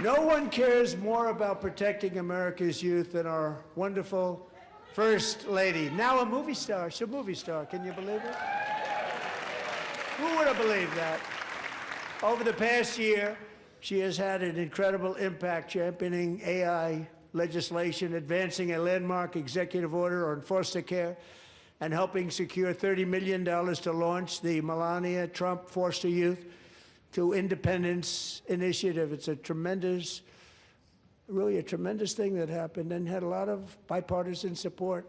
No one cares more about protecting America's youth than our wonderful First Lady, now a movie star. She's a movie star. Can you believe it? Who would have believed that? Over the past year, she has had an incredible impact championing AI legislation, advancing a landmark executive order on foster care, and helping secure $30 million to launch the Melania Trump Foster Youth to Independence Initiative. It's a tremendous, really a tremendous thing that happened and had a lot of bipartisan support.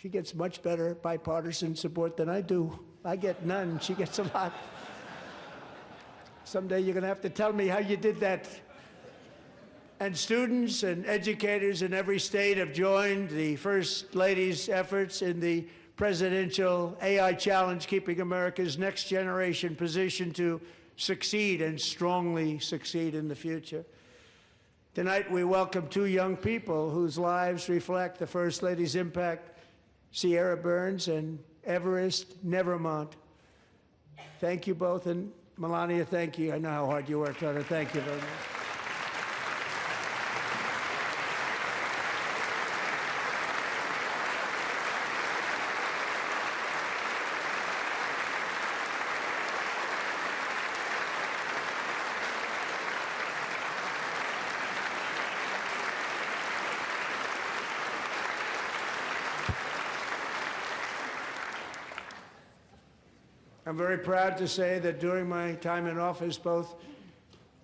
She gets much better bipartisan support than I do. I get none. She gets a lot. Someday you're going to have to tell me how you did that. And students and educators in every state have joined the First Lady's efforts in the presidential AI challenge, keeping America's next generation positioned to succeed and strongly succeed in the future. Tonight, we welcome two young people whose lives reflect the First Lady's impact, Sierra Burns and Everest Nevermont. Thank you both, and Melania, thank you. I know how hard you worked on it. Thank you very much. I'm very proud to say that during my time in office, both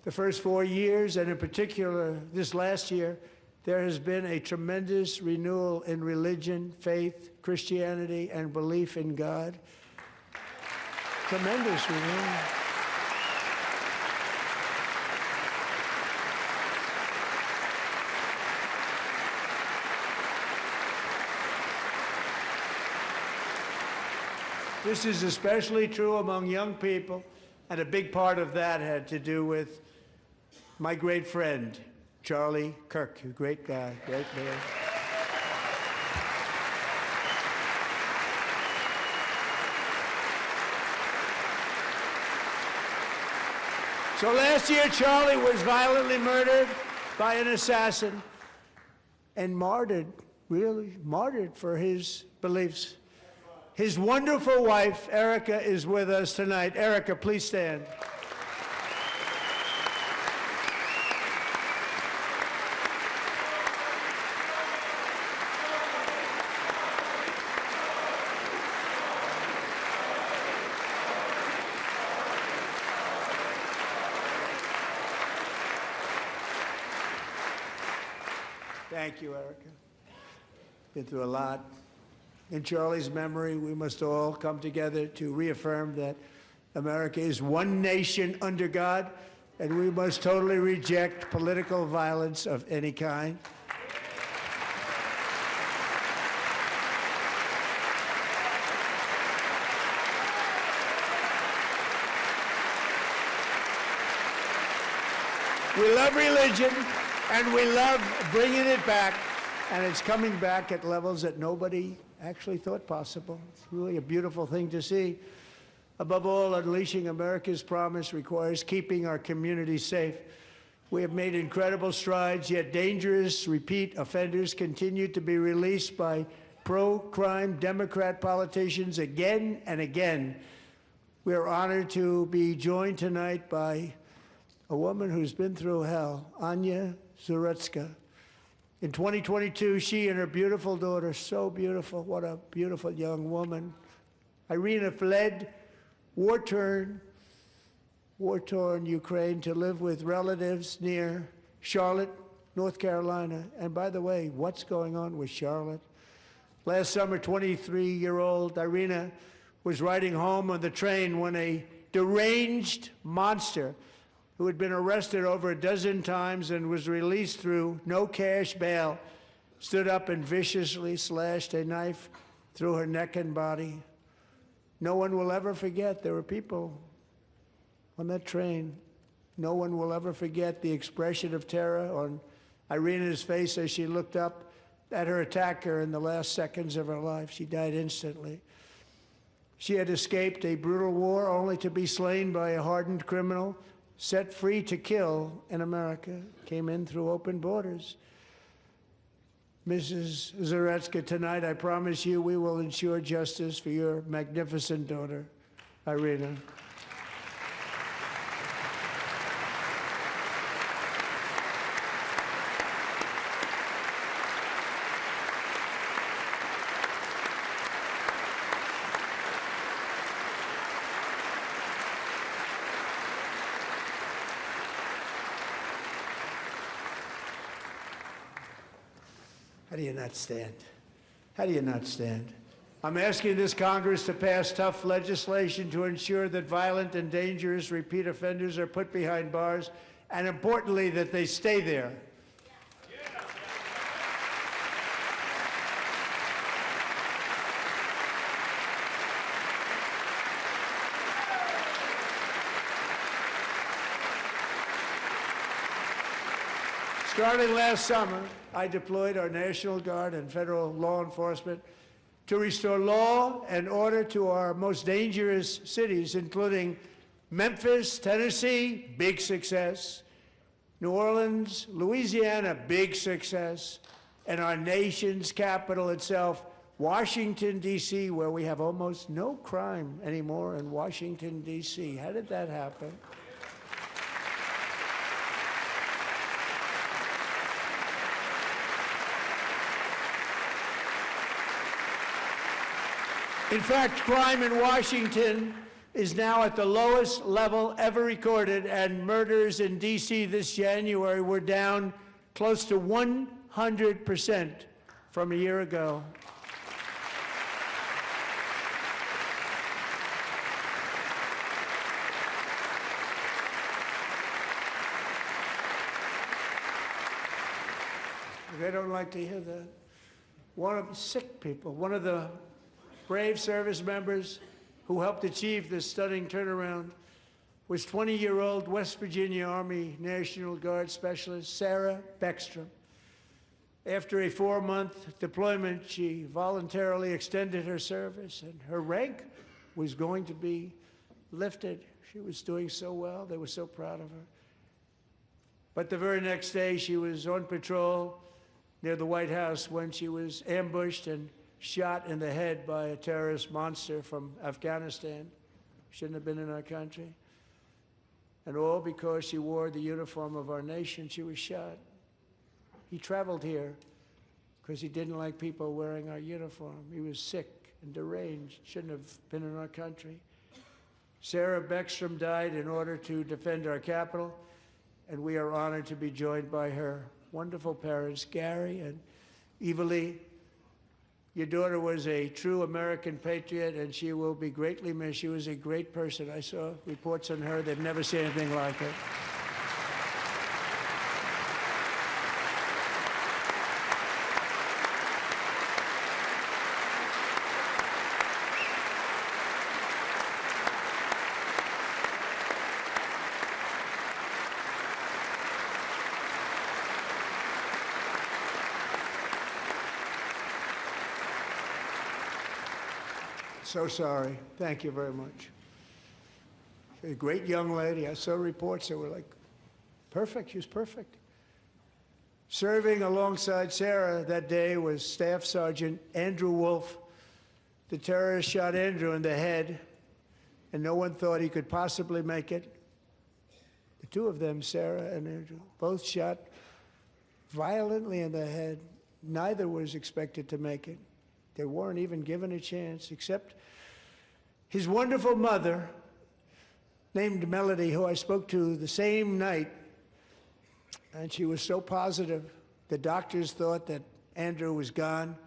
the first 4 years and in particular this last year, there has been a tremendous renewal in religion, faith, Christianity, and belief in God. Tremendous renewal. This is especially true among young people, and a big part of that had to do with my great friend, Charlie Kirk, a great guy, great man. So last year, Charlie was violently murdered by an assassin and martyred, really martyred for his beliefs. His wonderful wife, Erica, is with us tonight. Erica, please stand. Thank you, Erica. Been through a lot. In Charlie's memory, we must all come together to reaffirm that America is one nation under God, and we must totally reject political violence of any kind. We love religion, and we love bringing it back, and it's coming back at levels that nobody actually thought possible. It's really a beautiful thing to see. Above all, unleashing America's promise requires keeping our communities safe. We have made incredible strides, yet dangerous repeat offenders continue to be released by pro-crime Democrat politicians again and again. We are honored to be joined tonight by a woman who's been through hell, Anya Zarutska. In 2022, she and her beautiful daughter, so beautiful, what a beautiful young woman, Irina, fled war-torn Ukraine to live with relatives near Charlotte, North Carolina. And by the way, what's going on with Charlotte? Last summer, 23-year-old Irina was riding home on the train when a deranged monster who had been arrested over a dozen times and was released through no cash bail, stood up and viciously slashed a knife through her neck and body. No one will ever forget. There were people on that train. No one will ever forget the expression of terror on Irina's face as she looked up at her attacker in the last seconds of her life. She died instantly. She had escaped a brutal war only to be slain by a hardened criminal, set free to kill in America, came in through open borders. Mrs. Zaretsky, tonight I promise you we will ensure justice for your magnificent daughter, Irina. How do you not stand? How do you not stand? I'm asking this Congress to pass tough legislation to ensure that violent and dangerous repeat offenders are put behind bars, and importantly, that they stay there. Starting last summer, I deployed our National Guard and federal law enforcement to restore law and order to our most dangerous cities, including Memphis, Tennessee, big success, New Orleans, Louisiana, big success, and our nation's capital itself, Washington, D.C., where we have almost no crime anymore in Washington, D.C. How did that happen? In fact, crime in Washington is now at the lowest level ever recorded, and murders in D.C. this January were down close to 100% from a year ago. They don't like to hear that. One of the sick people, one of the brave service members who helped achieve this stunning turnaround was 20-year-old West Virginia Army National Guard Specialist Sarah Beckstrom. After a 4-month deployment, she voluntarily extended her service, and her rank was going to be lifted. She was doing so well. They were so proud of her. But the very next day, she was on patrol near the White House when she was ambushed and shot in the head by a terrorist monster from Afghanistan. Shouldn't have been in our country. And all because she wore the uniform of our nation, she was shot. He traveled here because he didn't like people wearing our uniform. He was sick and deranged, shouldn't have been in our country. Sarah Beckstrom died in order to defend our capital, and we are honored to be joined by her wonderful parents, Gary and Eva Lee. Your daughter was a true American patriot, and she will be greatly missed. She was a great person. I saw reports on her. They've never seen anything like it. So sorry. Thank you very much. A great young lady. I saw reports that were like, perfect. She was perfect. Serving alongside Sarah that day was Staff Sergeant Andrew Wolf. The terrorist shot Andrew in the head, and no one thought he could possibly make it. The two of them, Sarah and Andrew, both shot violently in the head. Neither was expected to make it. They weren't even given a chance, except his wonderful mother, named Melody, who I spoke to the same night, and she was so positive. The doctors thought that Andrew was gone,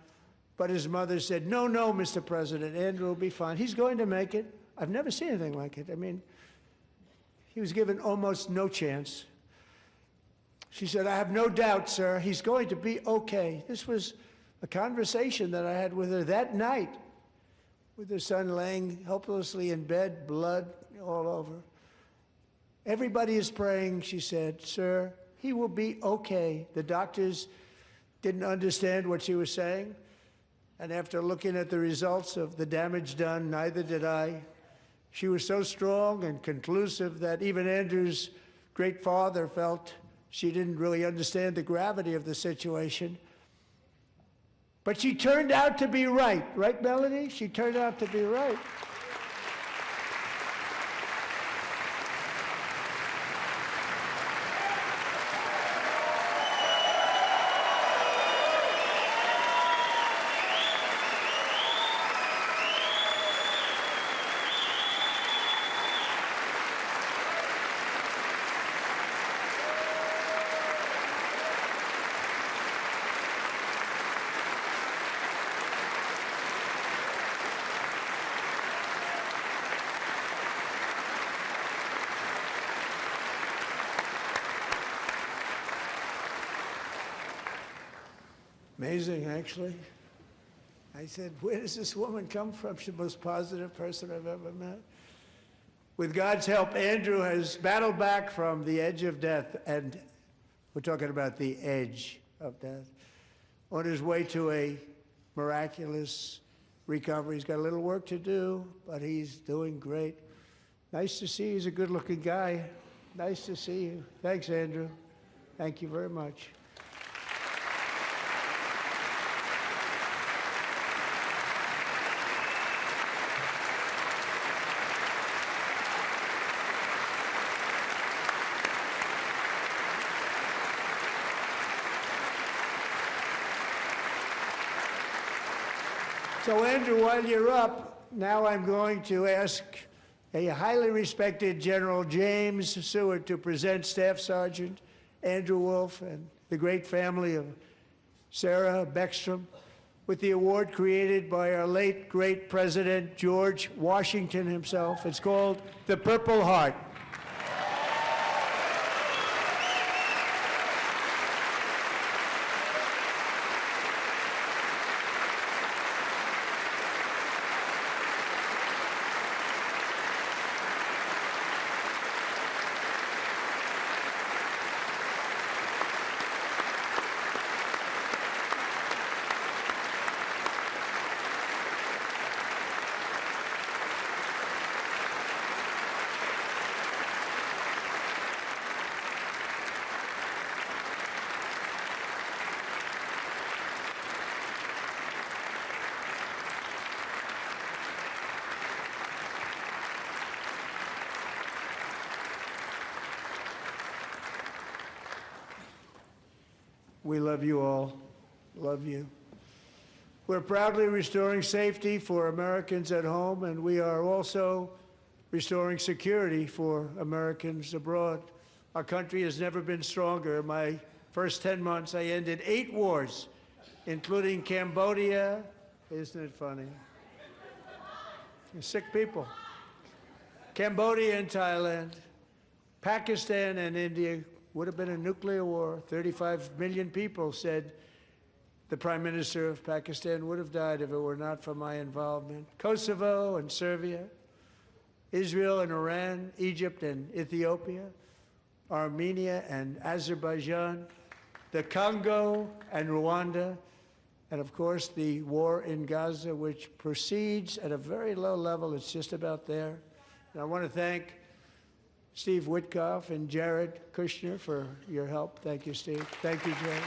but his mother said, no, no, Mr. President, Andrew will be fine. He's going to make it. I've never seen anything like it. I mean, he was given almost no chance. She said, I have no doubt, sir, he's going to be okay. This was a conversation that I had with her that night, with her son laying helplessly in bed, blood all over. Everybody is praying, she said, "Sir, he will be okay." The doctors didn't understand what she was saying, and after looking at the results of the damage done, neither did I. She was so strong and conclusive that even Andrew's great father felt she didn't really understand the gravity of the situation. But she turned out to be right. Right, Melanie? She turned out to be right. Amazing, actually. I said, where does this woman come from? She's the most positive person I've ever met. With God's help, Andrew has battled back from the edge of death, and we're talking about the edge of death, on his way to a miraculous recovery. He's got a little work to do, but he's doing great. Nice to see you. He's a good-looking guy. Nice to see you. Thanks, Andrew. Thank you very much. So, Andrew, while you're up, now I'm going to ask a highly respected General James Seward to present Staff Sergeant Andrew Wolf and the great family of Sarah Beckstrom with the award created by our late, great President George Washington himself. It's called the Purple Heart. We love you all. Love you. We're proudly restoring safety for Americans at home, and we are also restoring security for Americans abroad. Our country has never been stronger. In my first 10 months, I ended 8 wars, including Cambodia. Isn't it funny? Sick people. Cambodia and Thailand, Pakistan and India. Would have been a nuclear war. 35 million people, said the Prime Minister of Pakistan, would have died if it were not for my involvement. Kosovo and Serbia, Israel and Iran, Egypt and Ethiopia, Armenia and Azerbaijan, the Congo and Rwanda, and of course the war in Gaza, which proceeds at a very low level. It's just about there. And I want to thank Steve Witkoff and Jared Kushner for your help. Thank you, Steve. Thank you, Jared.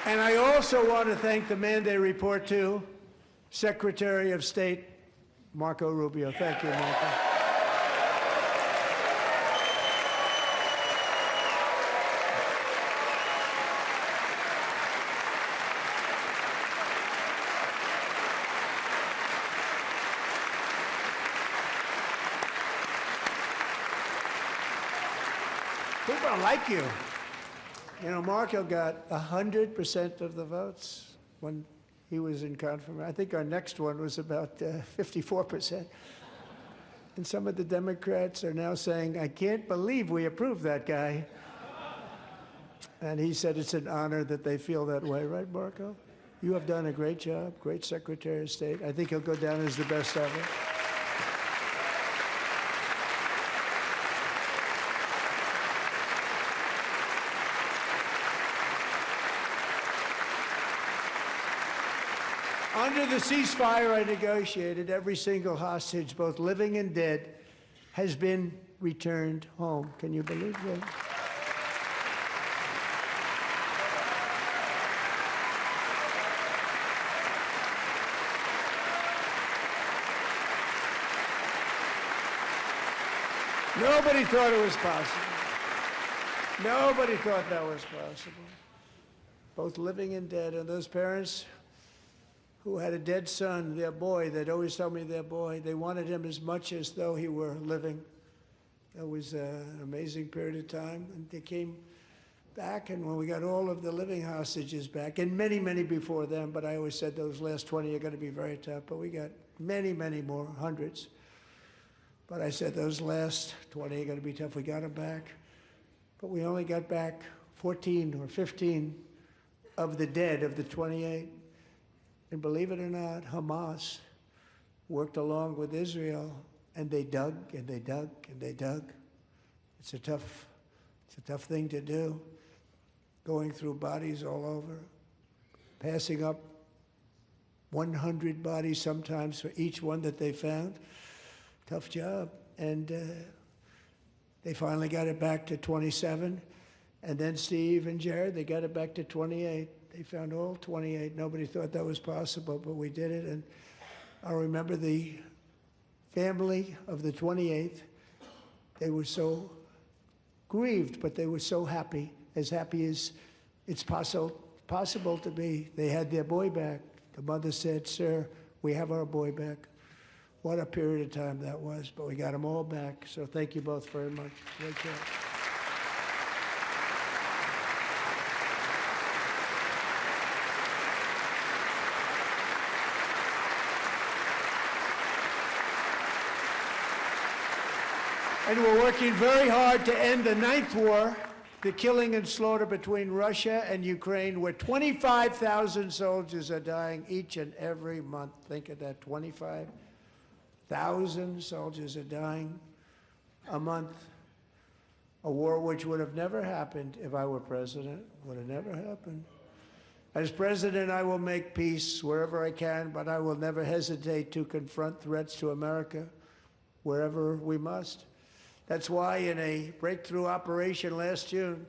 And I also want to thank the man they report to, Secretary of State Marco Rubio. Thank you, Marco. People don't like you. You know, Marco got 100% of the votes when he was in confirmation. I think our next one was about 54%. And some of the Democrats are now saying, I can't believe we approved that guy. And he said it's an honor that they feel that way, right, Marco? You have done a great job, great Secretary of State. I think he'll go down as the best ever. Under the ceasefire I negotiated, every single hostage, both living and dead, has been returned home. Can you believe that? Nobody thought it was possible. Nobody thought that was possible. Both living and dead. And those parents who had a dead son, their boy, they'd always tell me their boy, they wanted him as much as though he were living. It was an amazing period of time. And they came back, and when we got all of the living hostages back, and many, many before them, but I always said those last 20 are going to be very tough, but we got many, many more, hundreds. But I said those last 20 are going to be tough. We got them back. But we only got back 14 or 15 of the dead of the 28. And believe it or not, Hamas worked along with Israel, and they dug and they dug and they dug. It's a tough thing to do, going through bodies all over, passing up 100 bodies sometimes for each one that they found. Tough job. And they finally got it back to 27. And then Steve and Jared, they got it back to 28. They found all 28. Nobody thought that was possible, but we did it. And I remember the family of the 28th. They were so grieved, but they were so happy as it's possible to be. They had their boy back. The mother said, "Sir, we have our boy back." What a period of time that was, but we got them all back. So thank you both very much. Great job. And we're working very hard to end the 9th war, the killing and slaughter between Russia and Ukraine, where 25,000 soldiers are dying each and every month. Think of that, 25,000 soldiers are dying a month. A war which would have never happened if I were president, would have never happened. As president, I will make peace wherever I can, but I will never hesitate to confront threats to America wherever we must. That's why in a breakthrough operation last June,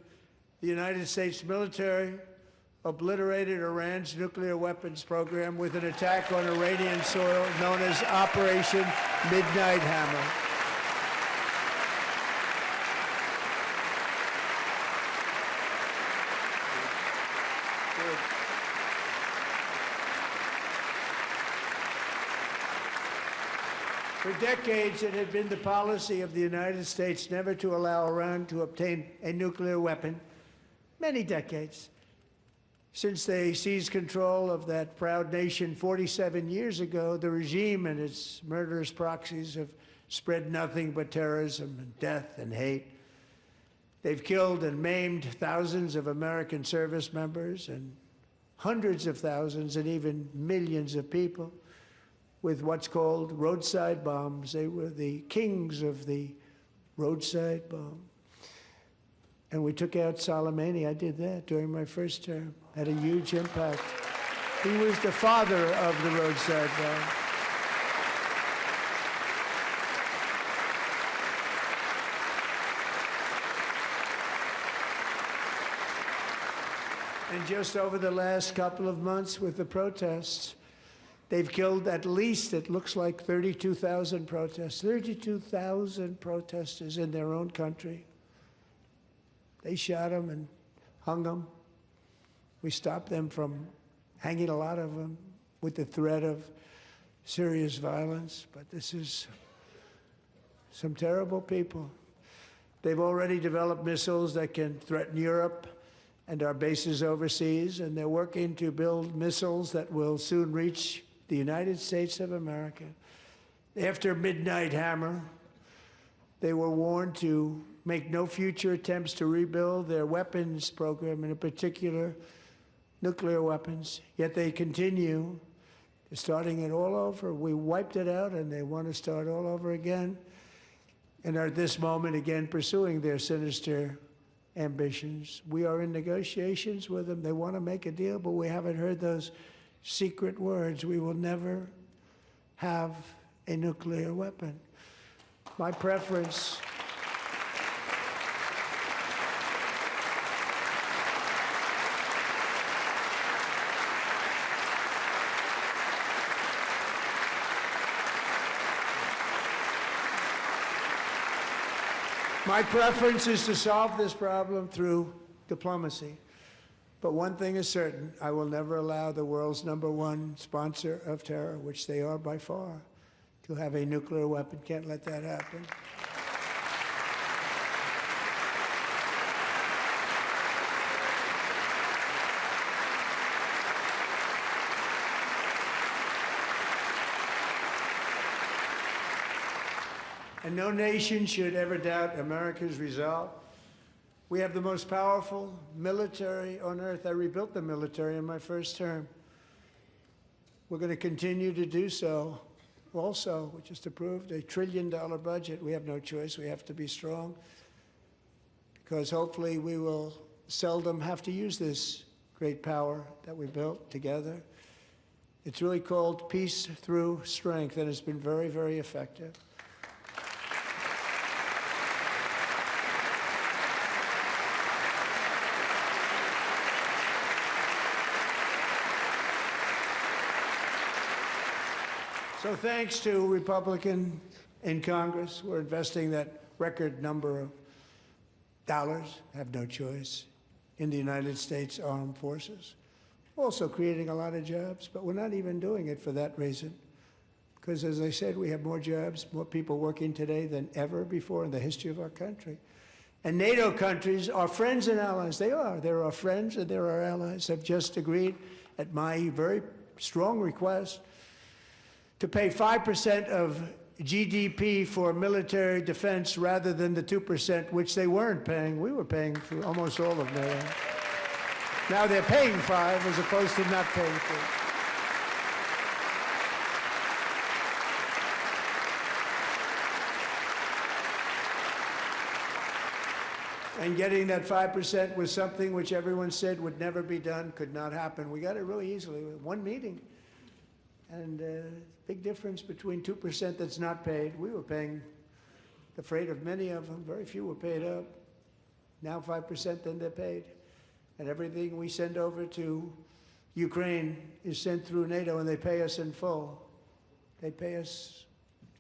the United States military obliterated Iran's nuclear weapons program with an attack on Iranian soil known as Operation Midnight Hammer. For decades, it had been the policy of the United States never to allow Iran to obtain a nuclear weapon. Many decades. Since they seized control of that proud nation 47 years ago, the regime and its murderous proxies have spread nothing but terrorism and death and hate. They've killed and maimed thousands of American service members and hundreds of thousands and even millions of people with what's called roadside bombs. They were the kings of the roadside bomb. And we took out Soleimani. I did that during my first term. Had a huge impact. He was the father of the roadside bomb. And just over the last couple of months with the protests, they've killed at least, it looks like, 32,000 protesters. 32,000 protesters in their own country. They shot them and hung them. We stopped them from hanging a lot of them with the threat of serious violence. But this is some terrible people. They've already developed missiles that can threaten Europe and our bases overseas, and they're working to build missiles that will soon reach the United States of America. After Midnight Hammer, they were warned to make no future attempts to rebuild their weapons program, and in particular, nuclear weapons. Yet they continue, starting it all over. We wiped it out, and they want to start all over again, and are at this moment again pursuing their sinister ambitions. We are in negotiations with them. They want to make a deal, but we haven't heard those secret words. We will never have a nuclear weapon. My preference is to solve this problem through diplomacy. But one thing is certain, I will never allow the world's #1 sponsor of terror, which they are by far, to have a nuclear weapon. Can't let that happen. And no nation should ever doubt America's resolve. We have the most powerful military on earth. I rebuilt the military in my first term. We're going to continue to do so. Also, we just approved a $1 trillion budget. We have no choice. We have to be strong, because hopefully we will seldom have to use this great power that we built together. It's really called peace through strength, and it's been very, very effective. So thanks to Republicans in Congress, we're investing that record number of dollars, have no choice, in the United States Armed Forces. Also creating a lot of jobs, but we're not even doing it for that reason. Because as I said, we have more jobs, more people working today than ever before in the history of our country. And NATO countries are friends and allies. They are. They're our friends and they're our allies. Have just agreed, at my very strong request, to pay 5% of GDP for military defense rather than the 2%, which they weren't paying. We were paying for almost all of NATO. Now they're paying 5 as opposed to not paying 3. And getting that 5% was something which everyone said would never be done, could not happen. We got it really easily with one meeting. And big difference between 2% that's not paid. We were paying the freight of many of them. Very few were paid up. Now 5%, then they're paid. And everything we send over to Ukraine is sent through NATO, and they pay us in full. They pay us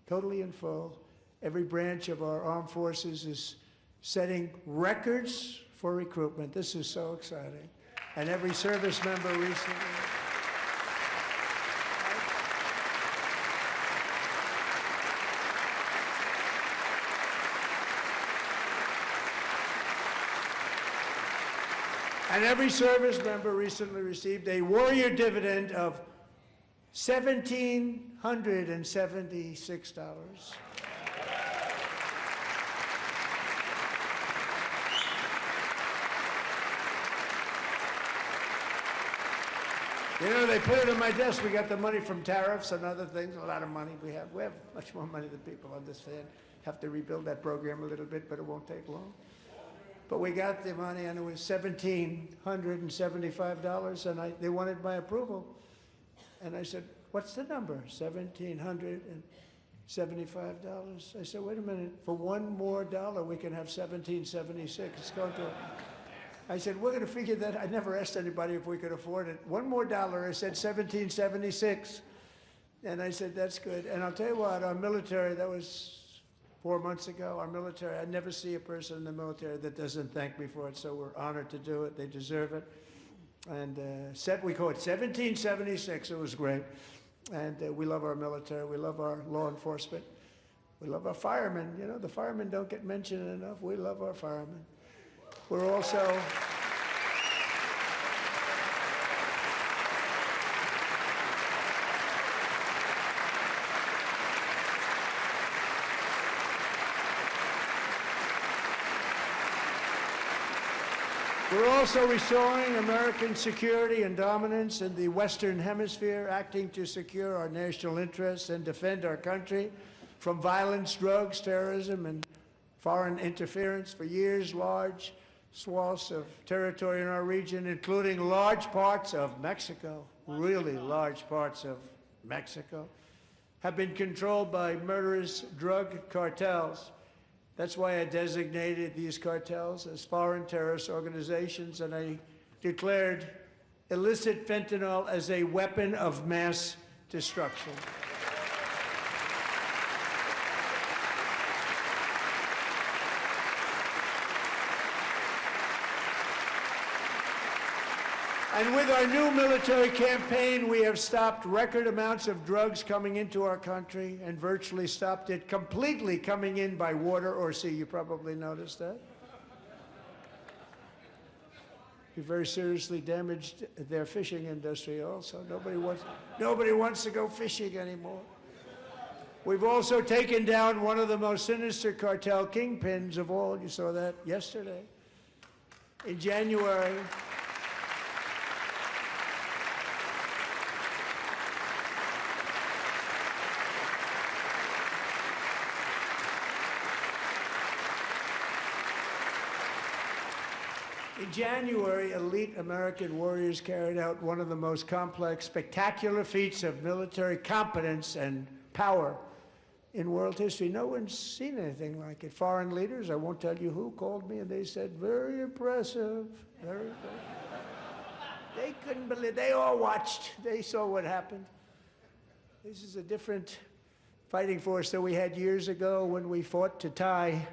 totally in full. Every branch of our armed forces is setting records for recruitment. This is so exciting. And every service member recently. And every service member recently received a warrior dividend of $1,776. You know, they put it on my desk. We got the money from tariffs and other things, a lot of money we have. We have much more money than people understand. Have to rebuild that program a little bit, but it won't take long. But we got the money, and it was $1,775, and they wanted my approval. And I said, what's the number? $1,775. I said, wait a minute, for $1 more we can have $1,776. It's going to... I said, we're going to figure that. I never asked anybody if we could afford it. $1 more, I said $1,776. And I said, that's good. And I'll tell you what, our military, that was 4 months ago, our military, I never see a person in the military that doesn't thank me for it, so we're honored to do it. They deserve it. And we call it 1776. It was great. And we love our military. We love our law enforcement. We love our firemen. You know, the firemen don't get mentioned enough. We love our firemen. We're also... We're also restoring American security and dominance in the Western Hemisphere, acting to secure our national interests and defend our country from violence, drugs, terrorism, and foreign interference. For years, large swaths of territory in our region, including large parts of Mexico, really large parts of Mexico, have been controlled by murderous drug cartels. That's why I designated these cartels as foreign terrorist organizations, and I declared illicit fentanyl as a weapon of mass destruction. And with our new military campaign, we have stopped record amounts of drugs coming into our country and virtually stopped it completely coming in by water or sea. You probably noticed that. We very seriously damaged their fishing industry also. Nobody wants to go fishing anymore. We've also taken down one of the most sinister cartel kingpins of all. You saw that yesterday. In January, elite American warriors carried out one of the most complex, spectacular feats of military competence and power in world history. No one's seen anything like it. Foreign leaders, I won't tell you who, called me and they said, very impressive, very impressive. They couldn't believe, they all watched, they saw what happened. This is a different fighting force that we had years ago when we fought to tie.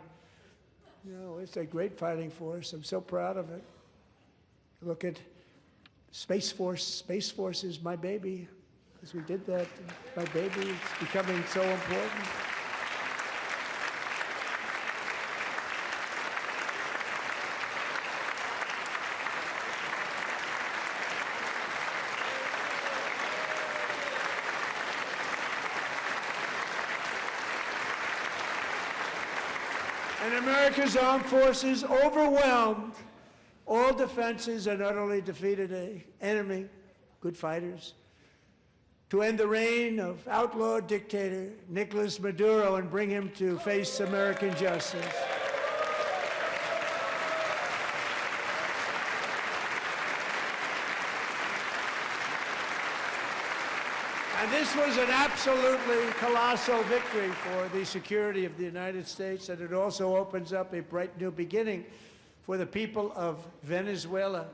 You know, it's a great fighting force. I'm so proud of it. Look at Space Force. Space Force is my baby, because we did that. My baby is becoming so important. And America's armed forces overwhelmed all defenses and utterly defeated an enemy, good fighters, to end the reign of outlaw dictator Nicolas Maduro and bring him to face American justice. And this was an absolutely colossal victory for the security of the United States, and it also opens up a bright new beginning for the people of Venezuela.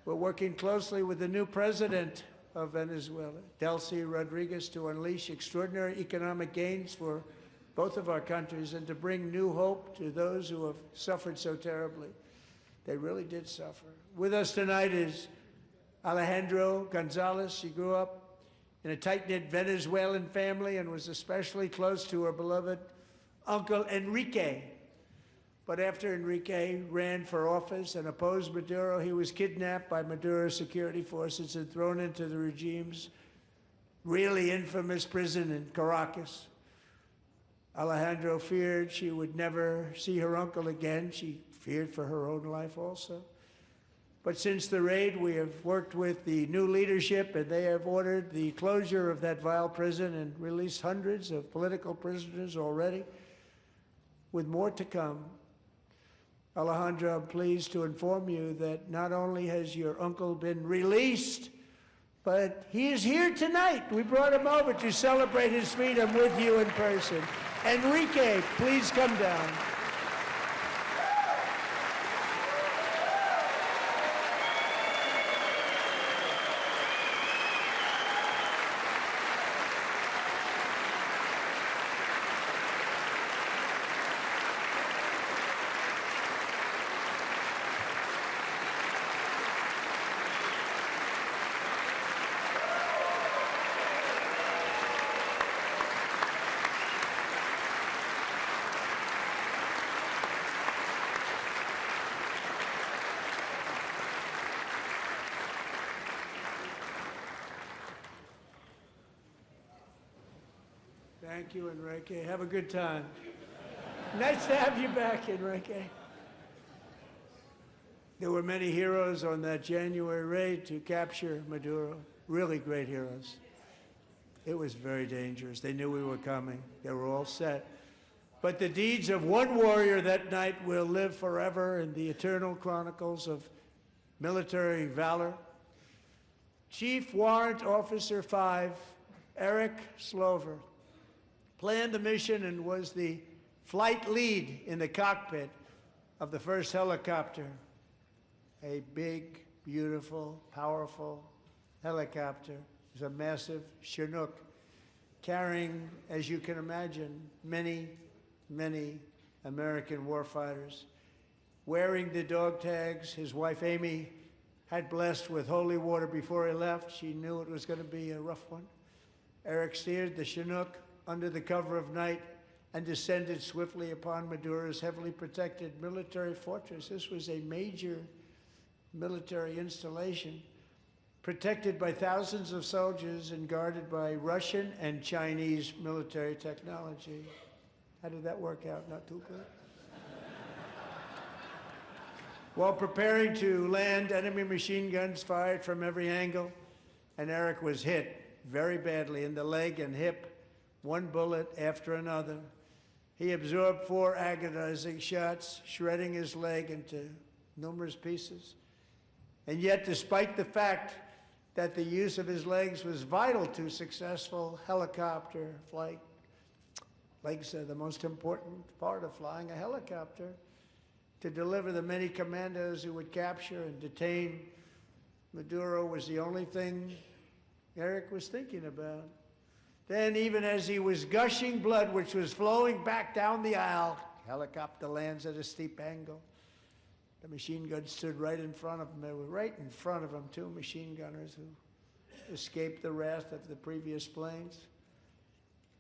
We're working closely with the new president of Venezuela, Delcy Rodriguez, to unleash extraordinary economic gains for both of our countries and to bring new hope to those who have suffered so terribly. They really did suffer. With us tonight is Alejandro Gonzalez. She grew up in a tight-knit Venezuelan family and was especially close to her beloved uncle Enrique. But after Enrique ran for office and opposed Maduro, he was kidnapped by Maduro's security forces and thrown into the regime's really infamous prison in Caracas. Alejandro feared she would never see her uncle again. She feared for her own life also. But since the raid, we have worked with the new leadership, and they have ordered the closure of that vile prison and released hundreds of political prisoners already, with more to come. Alejandro, I'm pleased to inform you that not only has your uncle been released, but he is here tonight. We brought him over to celebrate his freedom with you in person. Enrique, please come down. Thank you, Enrique. Have a good time. Nice to have you back, Enrique. There were many heroes on that January raid to capture Maduro, really great heroes. It was very dangerous. They knew we were coming. They were all set. But the deeds of one warrior that night will live forever in the eternal chronicles of military valor. Chief Warrant Officer 5, Eric Slover, planned the mission and was the flight lead in the cockpit of the first helicopter, a big, beautiful, powerful helicopter. It was a massive Chinook carrying, as you can imagine, many, many American warfighters. Wearing the dog tags, his wife Amy had blessed with holy water before he left. She knew it was going to be a rough one. Eric steered the Chinook under the cover of night and descended swiftly upon Maduro's heavily protected military fortress. This was a major military installation, protected by thousands of soldiers and guarded by Russian and Chinese military technology. How did that work out? Not too good. While preparing to land, enemy machine guns fired from every angle, and Eric was hit very badly in the leg and hip, one bullet after another. He absorbed 4 agonizing shots, shredding his leg into numerous pieces. And yet, despite the fact that the use of his legs was vital to successful helicopter flight, legs are the most important part of flying a helicopter, to deliver the many commandos who would capture and detain Maduro was the only thing Eric was thinking about. Then, even as he was gushing blood, which was flowing back down the aisle, helicopter lands at a steep angle. The machine guns stood right in front of him. They were right in front of him, 2 machine gunners who escaped the wrath of the previous planes.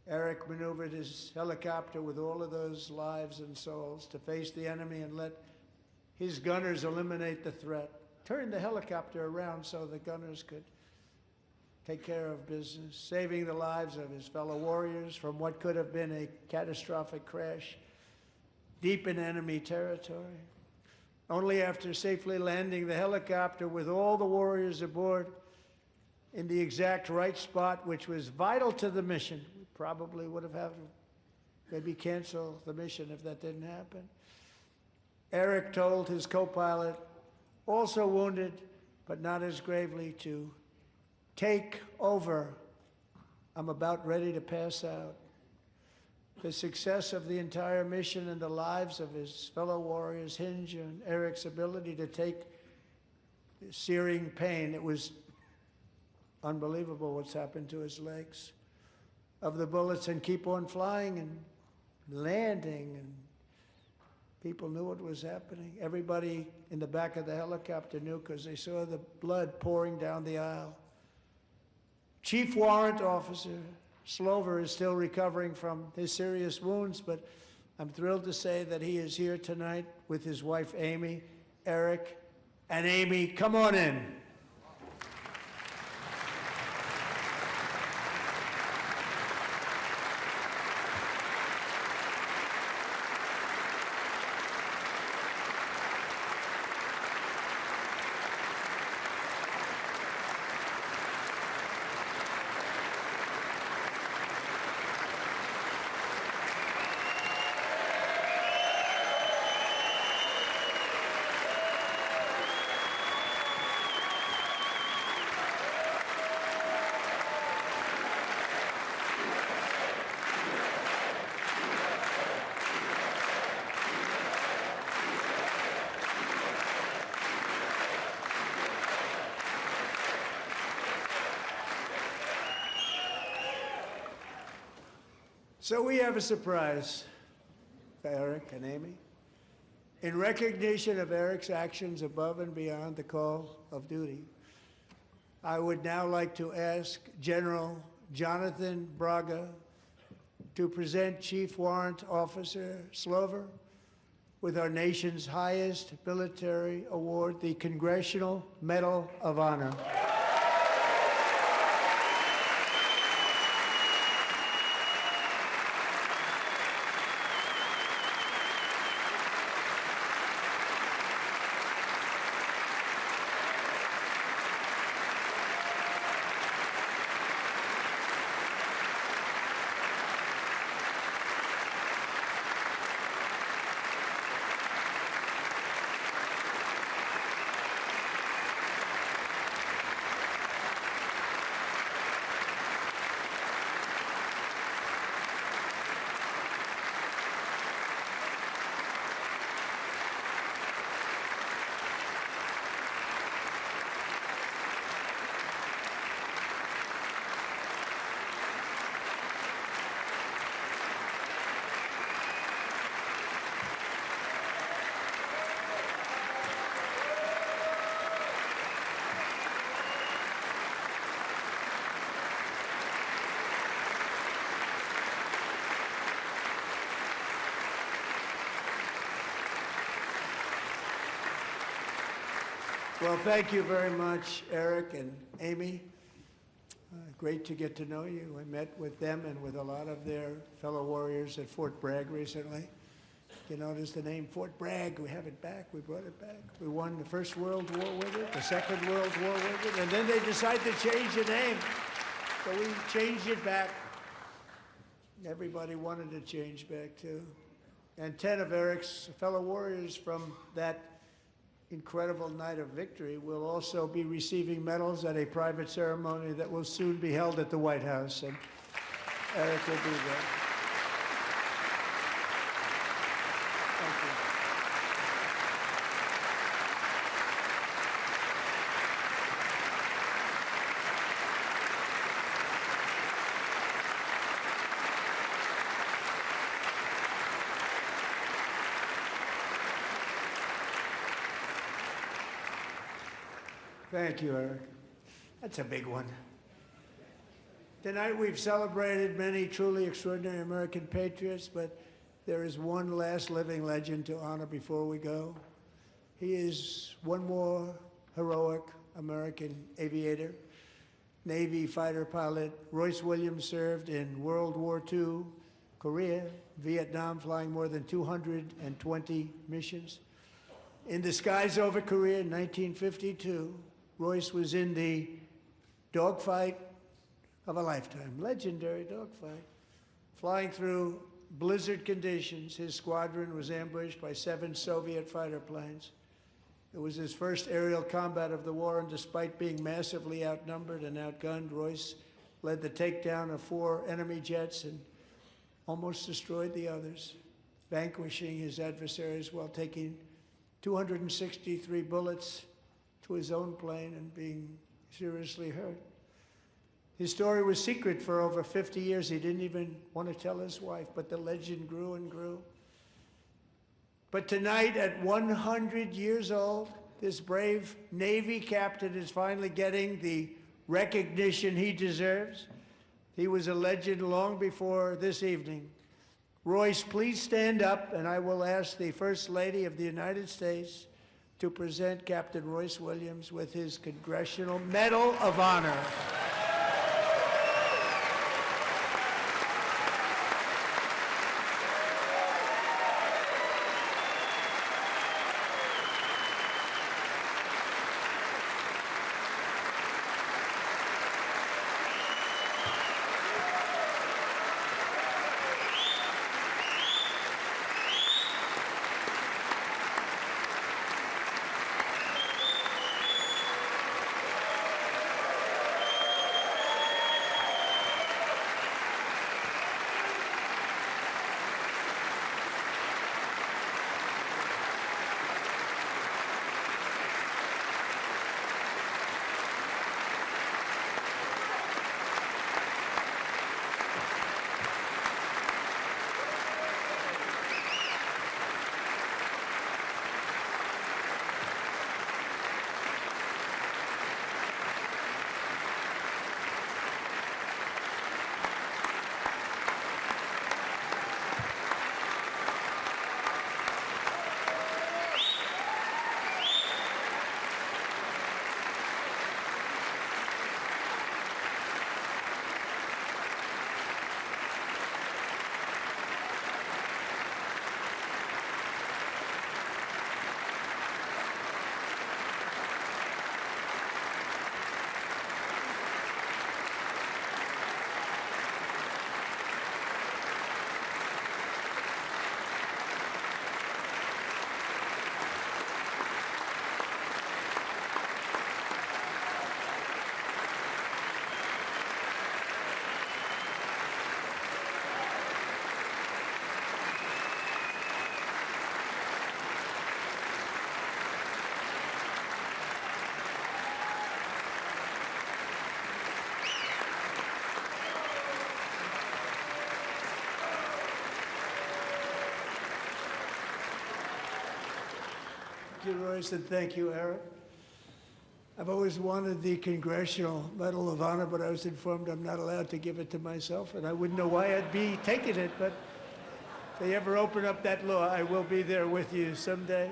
Eric maneuvered his helicopter with all of those lives and souls to face the enemy and let his gunners eliminate the threat. Turned the helicopter around so the gunners could take care of business, saving the lives of his fellow warriors from what could have been a catastrophic crash deep in enemy territory. Only after safely landing the helicopter with all the warriors aboard in the exact right spot, which was vital to the mission, we probably would have had to maybe cancel the mission if that didn't happen. Eric told his co-pilot, also wounded but not as gravely, to take over. I'm about ready to pass out. The success of the entire mission and the lives of his fellow warriors hinge on Eric's ability to take searing pain. It was unbelievable what's happened to his legs, of the bullets, and keep on flying and landing, and people knew what was happening. Everybody in the back of the helicopter knew because they saw the blood pouring down the aisle. Chief Warrant Officer Slover is still recovering from his serious wounds, but I'm thrilled to say that he is here tonight with his wife Amy. Eric and Amy, come on in. So we have a surprise for Eric and Amy. In recognition of Eric's actions above and beyond the call of duty, I would now like to ask General Jonathan Braga to present Chief Warrant Officer Slover with our nation's highest military award, the Congressional Medal of Honor. Well, thank you very much, Eric and Amy. Great to get to know you. I met with them and with a lot of their fellow warriors at Fort Bragg recently. You notice the name Fort Bragg, we have it back, we brought it back. We won the First World War with it, the Second World War with it, and then they decided to change the name. So we changed it back. Everybody wanted to change back too. And 10 of Eric's fellow warriors from that incredible night of victory will also be receiving medals at a private ceremony that will soon be held at the White House. And Eric will be there. Thank you. Thank you, Eric. That's a big one. Tonight we've celebrated many truly extraordinary American patriots, but there is one last living legend to honor before we go. He is one more heroic American aviator, Navy fighter pilot. Royce Williams served in World War II, Korea, Vietnam, flying more than 220 missions. In the skies over Korea in 1952, Royce was in the dogfight of a lifetime, legendary dogfight. Flying through blizzard conditions, his squadron was ambushed by 7 Soviet fighter planes. It was his first aerial combat of the war, and despite being massively outnumbered and outgunned, Royce led the takedown of 4 enemy jets and almost destroyed the others, vanquishing his adversaries while taking 263 bullets to his own plane and being seriously hurt. His story was secret for over 50 years. He didn't even want to tell his wife, but the legend grew and grew. But tonight, at 100 years old, this brave Navy captain is finally getting the recognition he deserves. He was a legend long before this evening. Royce, please stand up, and I will ask the First Lady of the United States to present Captain Royce Williams with his Congressional Medal of Honor. Thank you, Royce, and thank you, Eric. I've always wanted the Congressional Medal of Honor, but I was informed I'm not allowed to give it to myself, and I wouldn't know why I'd be taking it, but if they ever open up that law, I will be there with you someday.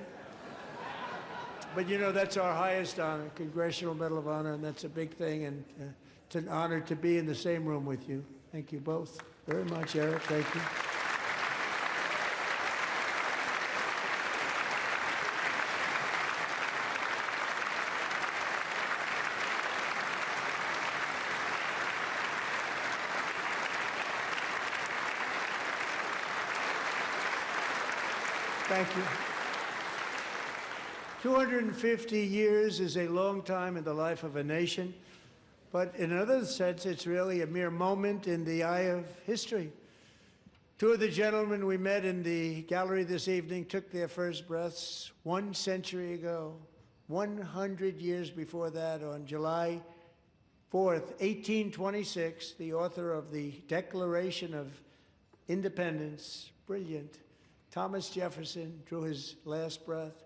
But you know, that's our highest honor, Congressional Medal of Honor, and that's a big thing, and it's an honor to be in the same room with you. Thank you both very much, Eric. Thank you. Thank you. 250 years is a long time in the life of a nation, but in another sense, it's really a mere moment in the eye of history. Two of the gentlemen we met in the gallery this evening took their first breaths 1 century ago, 100 years before that, on July 4th, 1826, the author of the Declaration of Independence, brilliant, Thomas Jefferson, drew his last breath.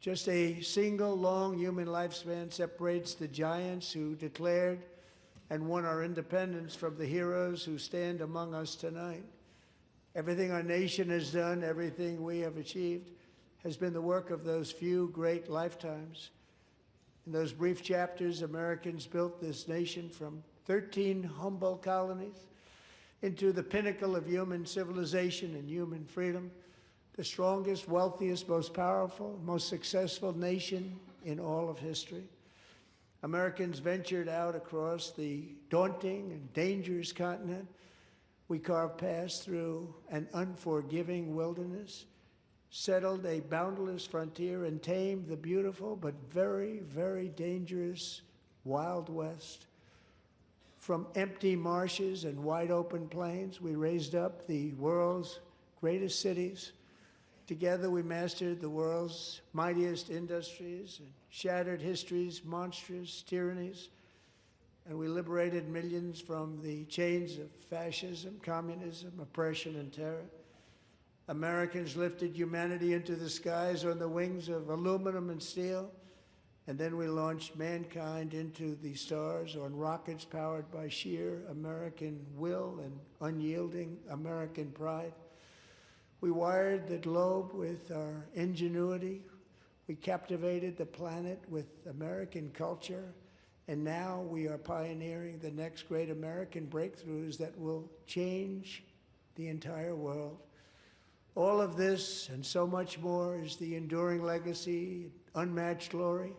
Just a single long human lifespan separates the giants who declared and won our independence from the heroes who stand among us tonight. Everything our nation has done, everything we have achieved, has been the work of those few great lifetimes. In those brief chapters, Americans built this nation from 13 humble colonies into the pinnacle of human civilization and human freedom, the strongest, wealthiest, most powerful, most successful nation in all of history. Americans ventured out across the daunting and dangerous continent. We carved paths through an unforgiving wilderness, settled a boundless frontier, and tamed the beautiful but very, very dangerous Wild West. From empty marshes and wide open plains, we raised up the world's greatest cities. Together, we mastered the world's mightiest industries and shattered history's monstrous tyrannies. And we liberated millions from the chains of fascism, communism, oppression, and terror. Americans lifted humanity into the skies on the wings of aluminum and steel. And then we launched mankind into the stars on rockets powered by sheer American will and unyielding American pride. We wired the globe with our ingenuity. We captivated the planet with American culture. And now we are pioneering the next great American breakthroughs that will change the entire world. All of this and so much more is the enduring legacy, unmatched glory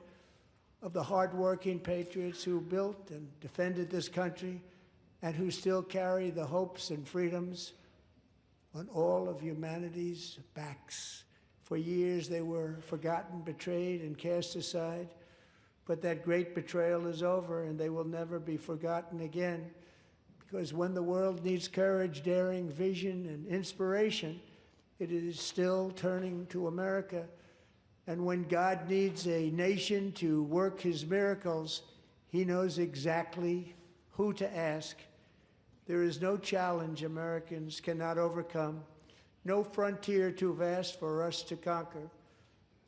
of the hardworking patriots who built and defended this country and who still carry the hopes and freedoms on all of humanity's backs. For years they were forgotten, betrayed, and cast aside, but that great betrayal is over and they will never be forgotten again, because when the world needs courage, daring, vision, and inspiration, it is still turning to America. And when God needs a nation to work his miracles, he knows exactly who to ask. There is no challenge Americans cannot overcome, no frontier too vast for us to conquer,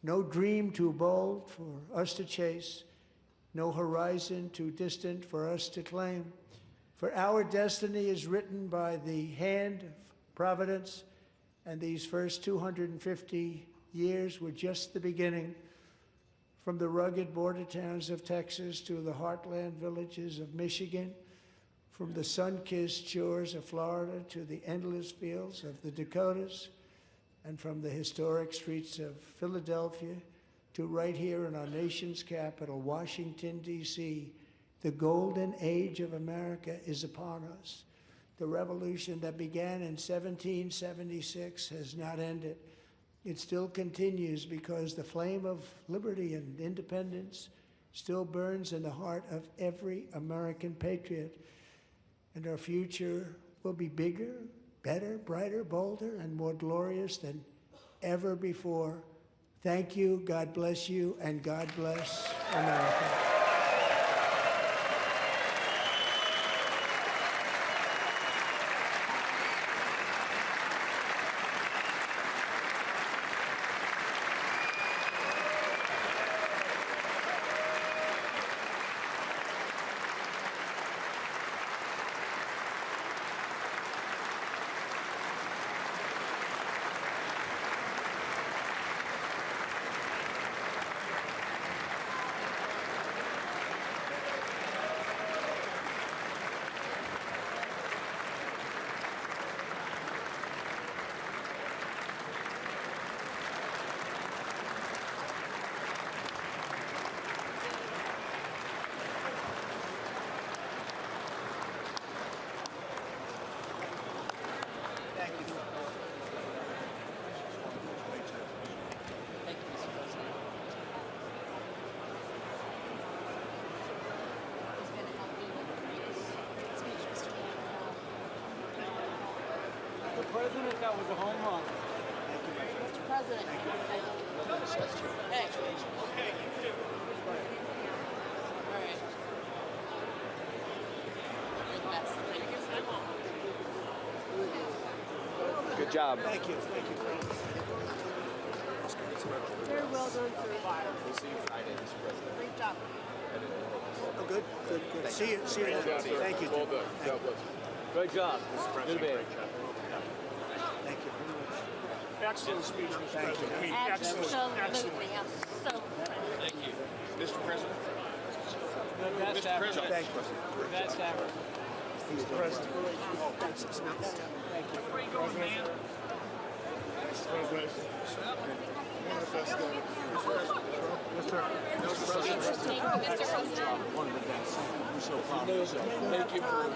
no dream too bold for us to chase, no horizon too distant for us to claim. For our destiny is written by the hand of providence, and these first 250 years were just the beginning. From the rugged border towns of Texas to the heartland villages of Michigan, from the sun-kissed shores of Florida to the endless fields of the Dakotas, and from the historic streets of Philadelphia to right here in our nation's capital, Washington, D.C., the golden age of America is upon us. The revolution that began in 1776 has not ended. It still continues because the flame of liberty and independence still burns in the heart of every American patriot. And our future will be bigger, better, brighter, bolder, and more glorious than ever before. Thank you, God bless you, and God bless America. President, that was a home run. Mr. President. Hey. Okay, you too. All right. You're the best. Good job. Thank you. Thank you, friends. Very well done, sir. We'll see you Friday, Mr. President. Great job. Oh, good. See you then. Thank you. Well done. God bless you. Great job, Mr. President. Good Thank you very much. Excellent speech, Mr. Thank you. President. Absolutely. Excellent. So, Thank you. Mr. President. Mr. President. Thank you. Best ever. Mr. President. Where you going, man? One of the best. We're so proud of yourself. Thank you for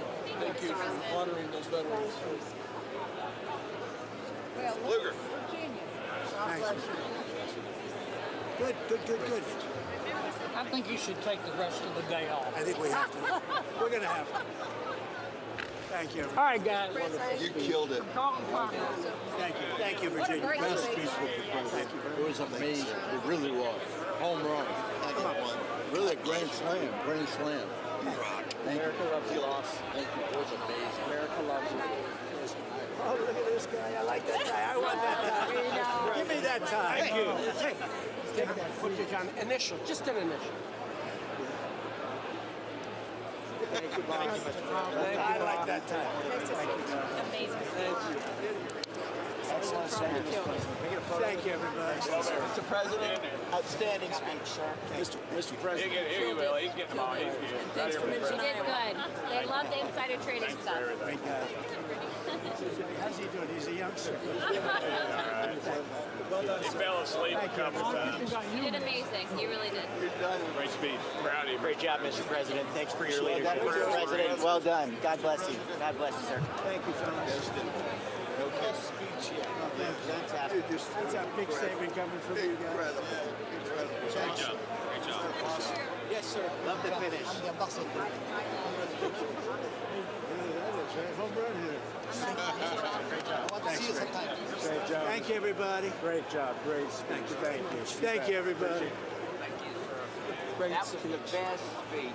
honoring those veterans. Luger. Thanks. Good. I think you should take the rest of the day off. I think we have to. We're going to have to. Thank you. All right, guys. You killed it. Thank you, Virginia. Best speech with the president. It was amazing. It really was. Home run. Really a grand slam. Grand slam. America loves you, Loss. Thank you. It was amazing. America loves you. Oh, look at this guy. I like that tie. I want that tie. Give me that tie. Thank you. Hey, put your down. Initial, just an initial. Thank you, Bob. I like that tie. amazing. Thank you, everybody. Mr. President, outstanding speech, sir. Mr. President. Here you will. He's getting them all. You did good. They love the insider trading stuff. Great guy. How's he doing? He's a youngster. He fell asleep a couple times. You did amazing. You really did. Great speech. Proud of you. Great job, Mr. President. Thanks for your leadership. Mr. President, well done. God bless you. God bless you, sir. Thank you, fellas. No best speech yet. Fantastic. That's a big statement coming from you guys. Great job. Great job. Yes, sir. Love the finish. Home run here. Great job. Thank you, everybody. Great job. Great speech. Thank you. Thank you, everybody. That was the best speech.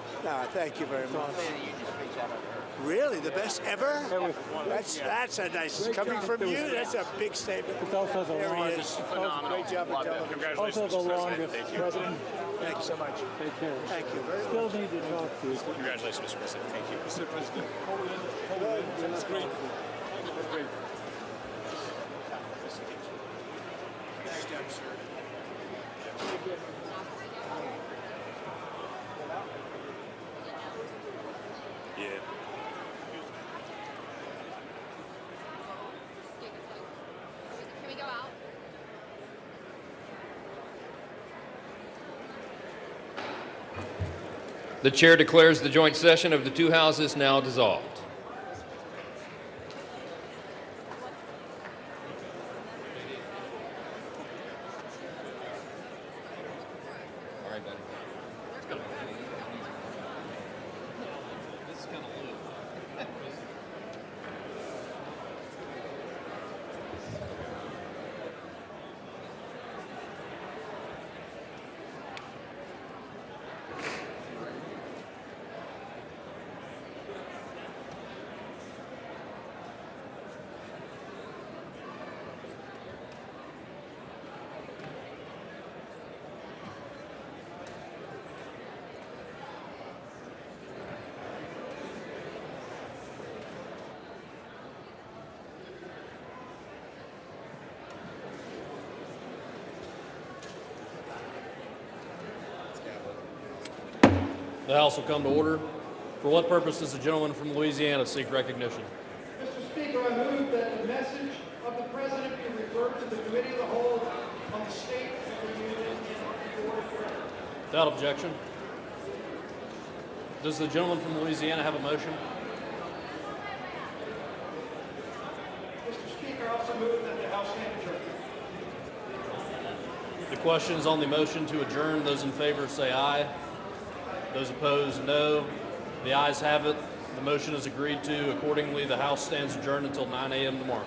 Thank you very much. You just speech out of her. Really, the best ever? That's a nice coming from you. That's a big statement. It's also the There he longest. is. Phenomenal. Great job, Love that. Adele. Congratulations, Also the Mr. President. longest Thank you. president. Thank you so much. Take care. Thank you very much. Still need to talk to you. Congratulations, Mr. President. Thank you. Mr. President. That's great. Great. Yeah. Can we go out? The chair declares the joint session of the two houses now dissolved. All right, buddy. This is kind of loose. The House will come to order. For what purpose does the gentleman from Louisiana seek recognition? Mr. Speaker, I move that the message of the President be referred to the Committee of the Whole on the State of the Union in order for Without objection. Does the gentleman from Louisiana have a motion? Mr. Speaker, I also move that the House stand adjourned. The question is on the motion to adjourn. Those in favor say aye. Those opposed, no. The ayes have it. The motion is agreed to. Accordingly, the House stands adjourned until 9 a.m. tomorrow.